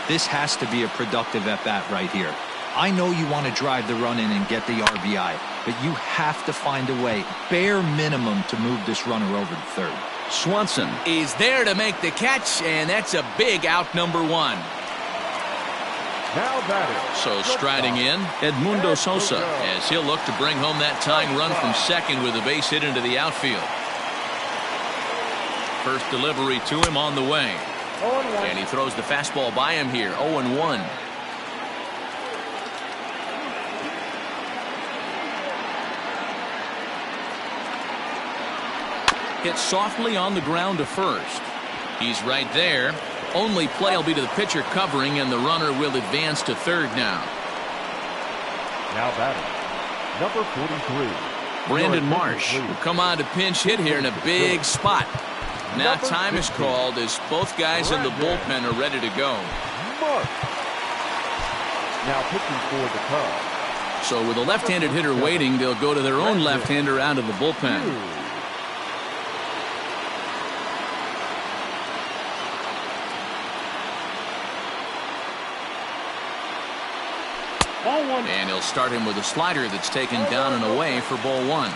This has to be a productive at-bat right here. I know you want to drive the run in and get the RBI, but you have to find a way, bare minimum, to move this runner over to 3rd. Swanson is there to make the catch, and that's a big out, number 1. Now batting. So striding in, Edmundo Sosa, as he'll look to bring home that tying run from 2nd with a base hit into the outfield. First delivery to him on the way. And he throws the fastball by him here. 0-1. Hit softly on the ground to 1st. He's right there. Only play will be to the pitcher covering, and the runner will advance to 3rd now. Now batting. Number 43. Brandon Marsh will come on to pinch hit here in a big spot. Now time is called as both guys in the bullpen are ready to go. Now pitching for the Cubs. So with a left-handed hitter waiting, they'll go to their own left-hander out of the bullpen. And he'll start him with a slider that's taken down and away for ball 1.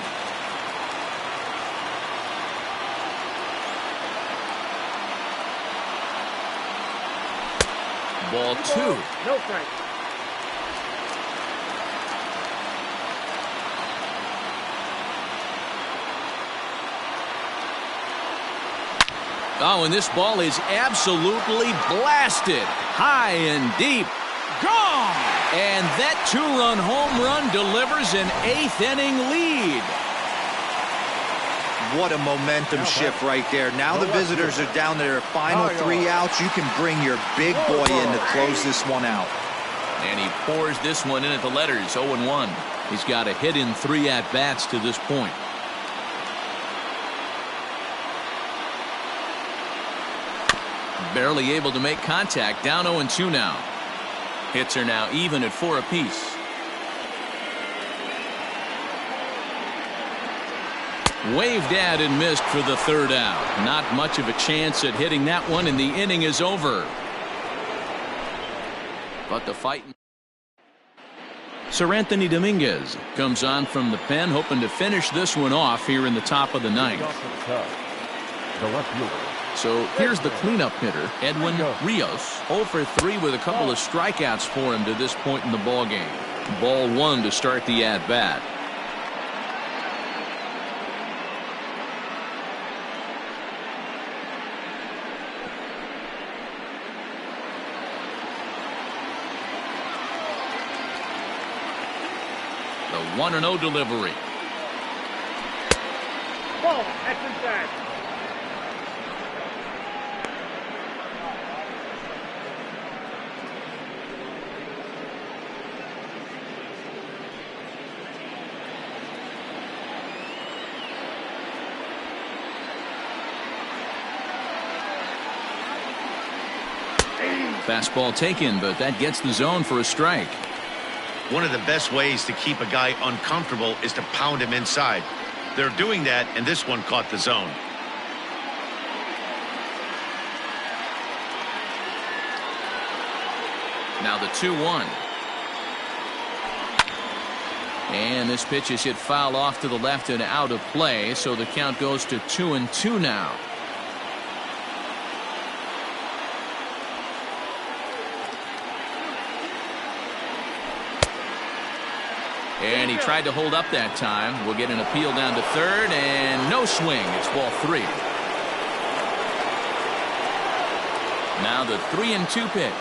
Ball 2. No strike. Oh, and this ball is absolutely blasted. High and deep. Gone! And that 2-run home run delivers an 8th inning lead. What a momentum shift right there. Now the visitors are down to their final 3 outs. You can bring your big boy in to close this one out. And he pours this one in at the letters. 0-1. He's got a hit in 3 at-bats to this point. Barely able to make contact. Down 0-2 now. Hits are now even at 4 apiece. Waved at and missed for the third out. Not much of a chance at hitting that one, and the inning is over. But the fight. Sir Anthony Dominguez comes on from the pen, hoping to finish this one off here in the top of the ninth. The left fielder. So here's the cleanup hitter, Edwin Rios, 0 for 3 with a couple of strikeouts for him to this point in the ball game. Ball 1 to start the at-bat. The 1-0 delivery. Ball, action back. Fastball taken, but that gets the zone for a strike. One of the best ways to keep a guy uncomfortable is to pound him inside. They're doing that, and this one caught the zone. Now the 2-1. And this pitch is hit foul off to the left and out of play, so the count goes to 2-2 now. And he tried to hold up that time. We'll get an appeal down to third, and no swing. It's ball 3. Now the 3-2 pitch.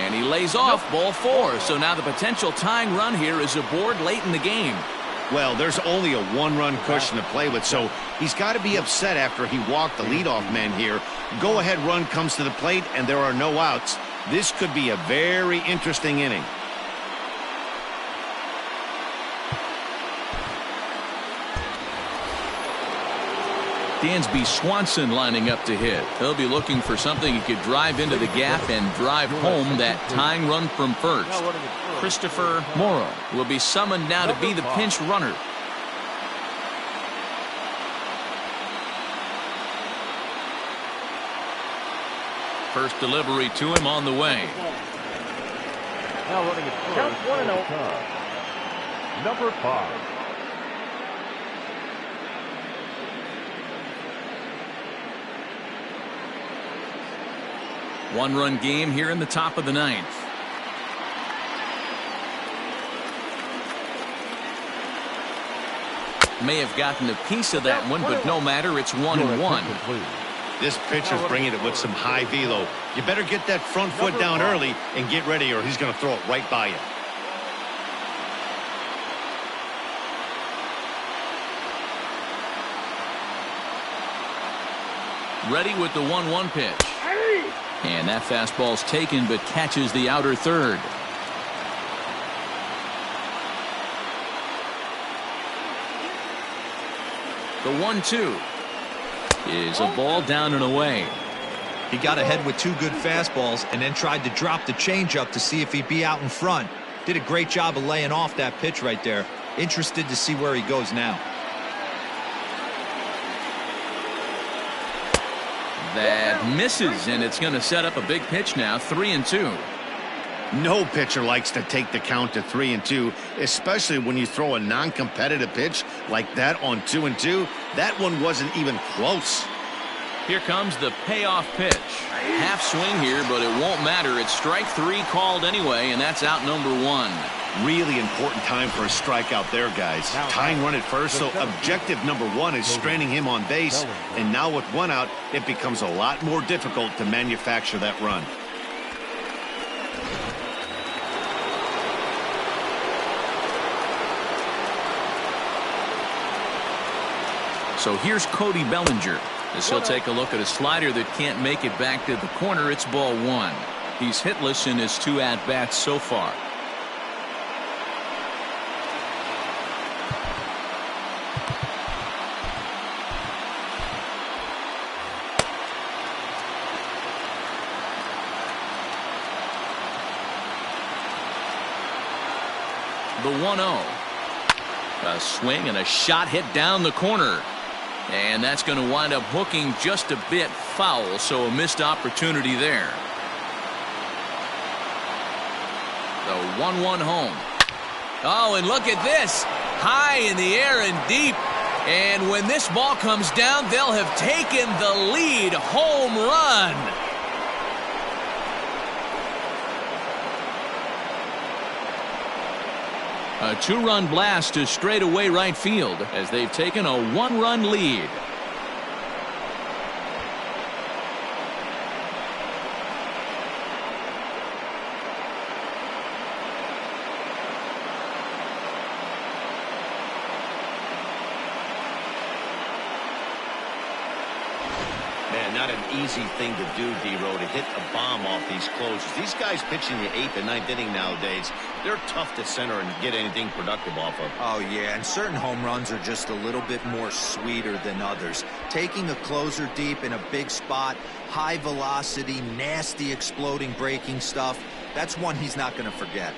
And he lays off ball 4. So now the potential tying run here is aboard late in the game. Well, there's only a 1-run cushion to play with, so he's got to be upset after he walked the leadoff man here. Go-ahead run comes to the plate, and there are no outs. This could be a very interesting inning. Dansby Swanson lining up to hit. He'll be looking for something he could drive into the gap and drive home that tying run from first. Christopher Morrow will be summoned now to be the pinch runner. First delivery to him on the way. Now running at first. Count 1-0. Number 5. One-run game here in the top of the ninth. May have gotten a piece of that one, but no matter. It's 1-1. This pitcher's bringing it with some high velo. You better get that front foot down early and get ready, or he's going to throw it right by you. Ready with the 1-1 pitch. And that fastball's taken, but catches the outer third. The 1-2 is a ball down and away. He got ahead with 2 good fastballs and then tried to drop the changeup to see if he'd be out in front. Did a great job of laying off that pitch right there. Interested to see where he goes now. That misses, and it's going to set up a big pitch now. 3-2. No pitcher likes to take the count to 3-2, especially when you throw a non-competitive pitch like that on 2-2. That one wasn't even close. Here comes the payoff pitch. Half swing here, but it won't matter. It's strike 3 called anyway, and that's out number 1. Really important time for a strikeout there, guys. Tying run at first, so objective number 1 is straining him on base. And now with 1 out, it becomes a lot more difficult to manufacture that run. So here's Cody Bellinger as he'll take a look at a slider that can't make it back to the corner. It's ball 1. He's hitless in his 2 at-bats so far. The 1-0. A swing and a shot hit down the corner. And that's going to wind up hooking just a bit foul, so a missed opportunity there. The 1-1 home. Oh, and look at this. High in the air and deep. And when this ball comes down, they'll have taken the lead. Home run. A 2-run blast to straightaway right field as they've taken a 1-run lead. Man, not an easy thing to do, D-Row, to hit a bomb off these closers. These guys pitching the 8th and 9th inning nowadays, they're tough to center and get anything productive off of. Oh, yeah, and certain home runs are just a little bit more sweeter than others. Taking a closer deep in a big spot, high velocity, nasty exploding breaking stuff, that's one he's not going to forget.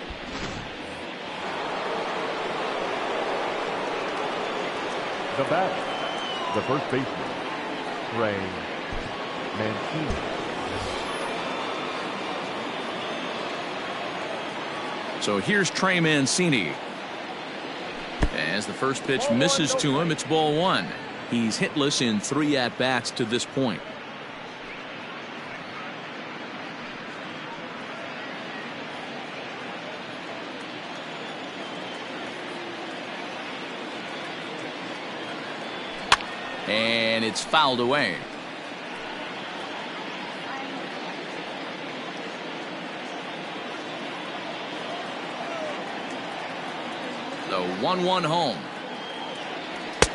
The batter, the first baseman, Ray Mancini. So here's Trey Mancini. As the first pitch misses to him, it's ball 1. He's hitless in 3 at-bats to this point. And it's fouled away. The 1-1 home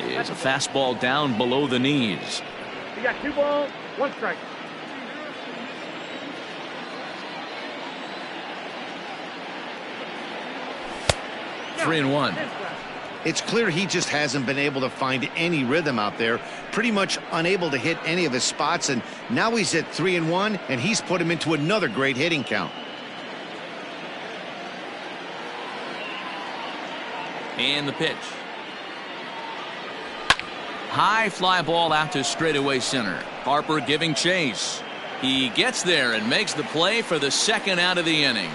is a fastball down below the knees. You got 2 balls, 1 strike. Three and 1. It's clear he just hasn't been able to find any rhythm out there. Pretty much unable to hit any of his spots, and now he's at 3 and 1, and he's put him into another great hitting count. And the pitch. High fly ball out to straightaway center. Harper giving chase. He gets there and makes the play for the 2nd out of the inning.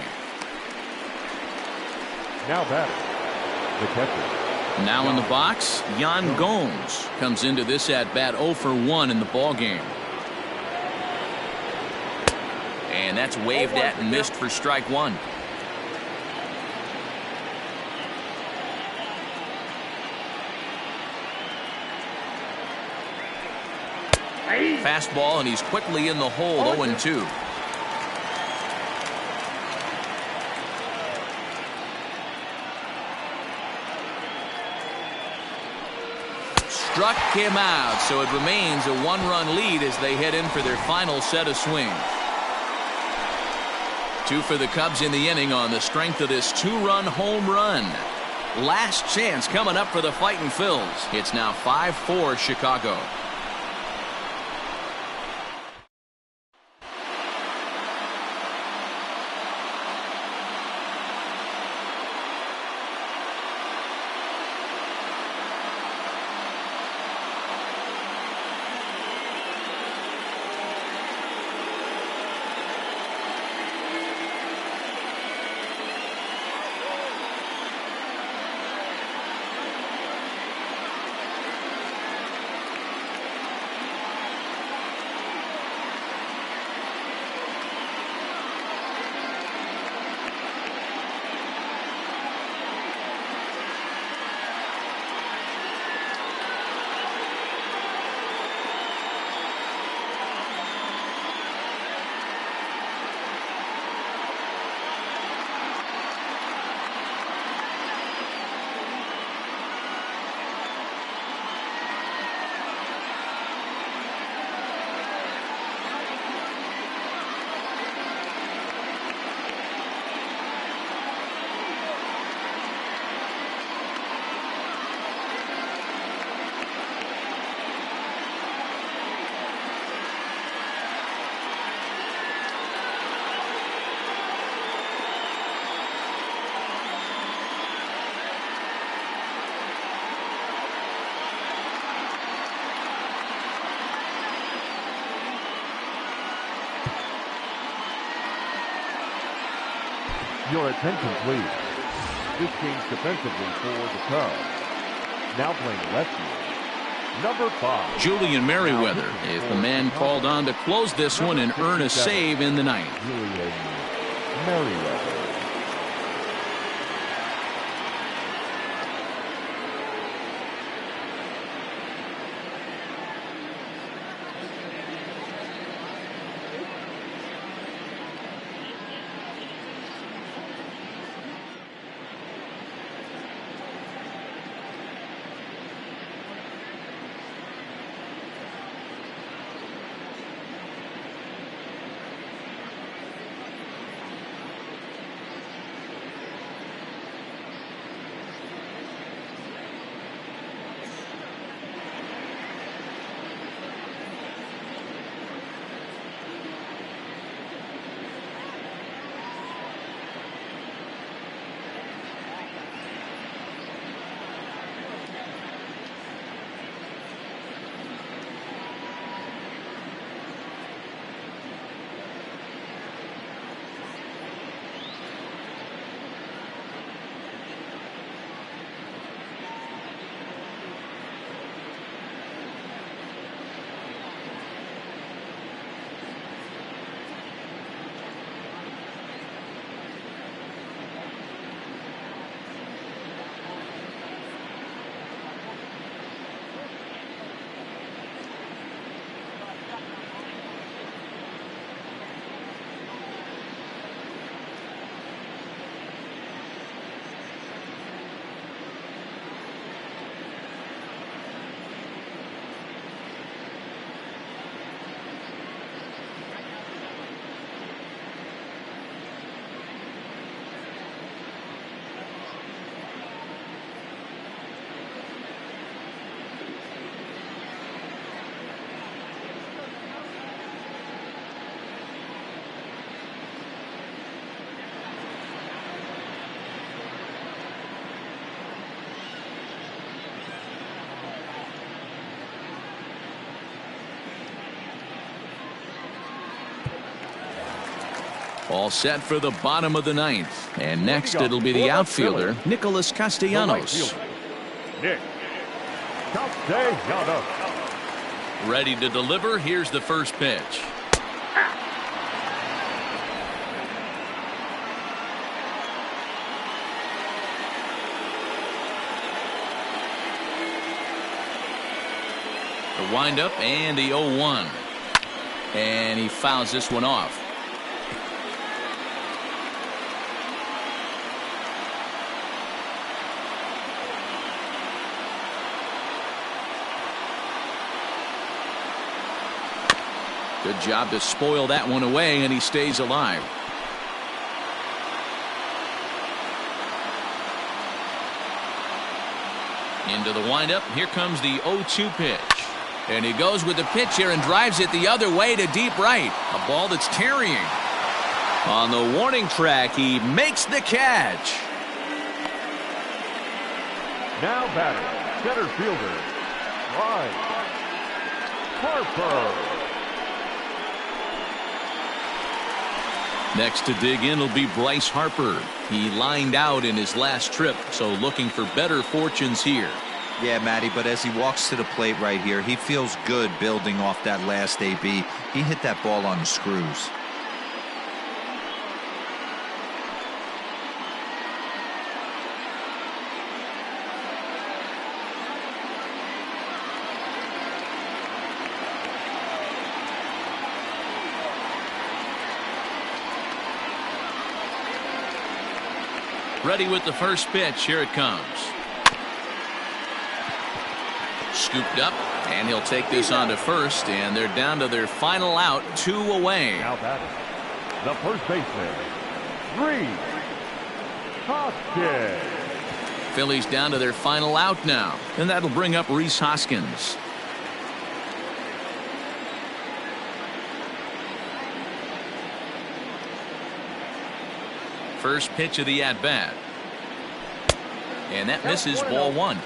Now batter, the catcher. Now in the box, Yan Gomes comes into this at bat 0 for 1 in the ball game. And that's waved at and missed for strike 1. Fastball, and he's quickly in the hold. 0-2. Struck him out, so it remains a 1-run lead as they head in for their final set of swings. 2 for the Cubs in the inning on the strength of this 2-run home run. Last chance coming up for the Fightin' Phils. It's now 5-4 Chicago. Your attention, please. This change defensively for the Cubs. Now playing left field, number 5. Julian Merriweather is the man called on to close this one and earn a save in the ninth. Julian Merriweather. All set for the bottom of the ninth. And next it'll be the outfielder, Nicholas Castellanos. Nick Castellanos. Ready to deliver. Here's the first pitch. The windup and the 0-1. And he fouls this one off. Good job to spoil that one away, and he stays alive. Into the windup. Here comes the 0-2 pitch. And he goes with the pitch here and drives it the other way to deep right. A ball that's carrying. On the warning track, he makes the catch. Now batting, center fielder, Bryce Harper. Next to dig in will be Bryce Harper. He lined out in his last trip, so looking for better fortunes here. Yeah, Matty, but as he walks to the plate right here, he feels good building off that last AB. He hit that ball on the screws. Ready with the first pitch. Here it comes. Scooped up, and he'll take this on to first, and they're down to their final out, 2 away. Now batting, the first baseman, Rhys Hoskins. Phillies down to their final out now, and that'll bring up Rhys Hoskins. First pitch of the at-bat. And that misses, ball 1.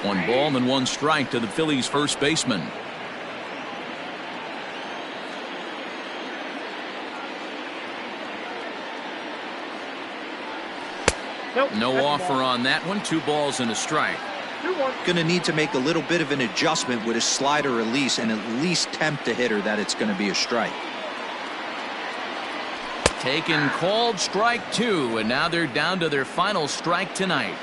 1 ball and 1 strike to the Phillies first baseman. No offer on that one. 2 balls and a strike. Going to need to make a little bit of an adjustment with his slider release and at least tempt the hitter that it's going to be a strike. Taken, called, strike 2, and now they're down to their final strike tonight.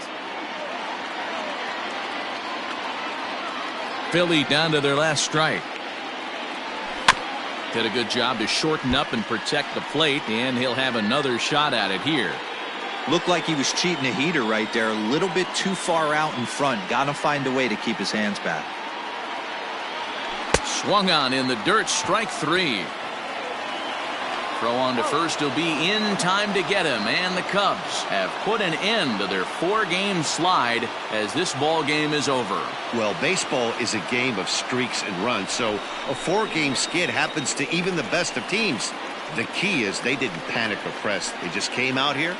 Philly down to their last strike. Did a good job to shorten up and protect the plate, and he'll have another shot at it here. Looked like he was cheating a heater right there, a little bit too far out in front. Got to find a way to keep his hands back. Swung on in the dirt, strike 3. Throw on to first will be in time to get him, and the Cubs have put an end to their 4-game slide as this ball game is over. Well, baseball is a game of streaks and runs, so a 4-game skid happens to even the best of teams. The key is they didn't panic or press. They just came out here,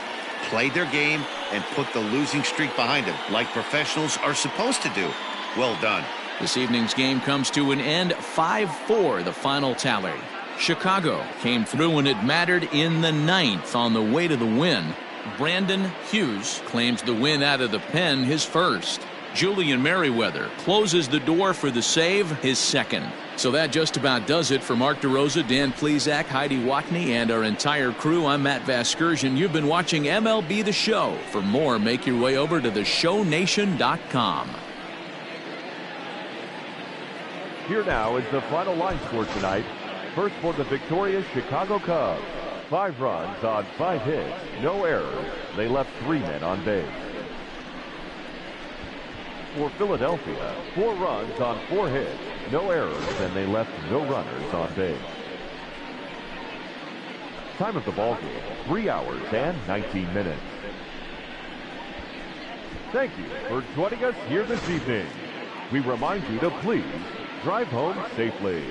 played their game, and put the losing streak behind them, like professionals are supposed to do. Well done. This evening's game comes to an end, 5-4 the final tally. Chicago came through when it mattered in the 9th on the way to the win. Brandon Hughes claims the win out of the pen, his first. Julian Merriweather closes the door for the save, his second. So that just about does it for Mark DeRosa, Dan Plesac, Heidi Watney, and our entire crew. I'm Matt Vasgersian. You've been watching MLB The Show. For more, make your way over to theshownation.com. Here now is the final line score tonight. First for the victorious Chicago Cubs. 5 runs on 5 hits, no errors. They left 3 men on base. For Philadelphia, 4 runs on 4 hits, no errors, and they left no runners on base. Time of the ball game, 3 hours and 19 minutes. Thank you for joining us here this evening. We remind you to please drive home safely.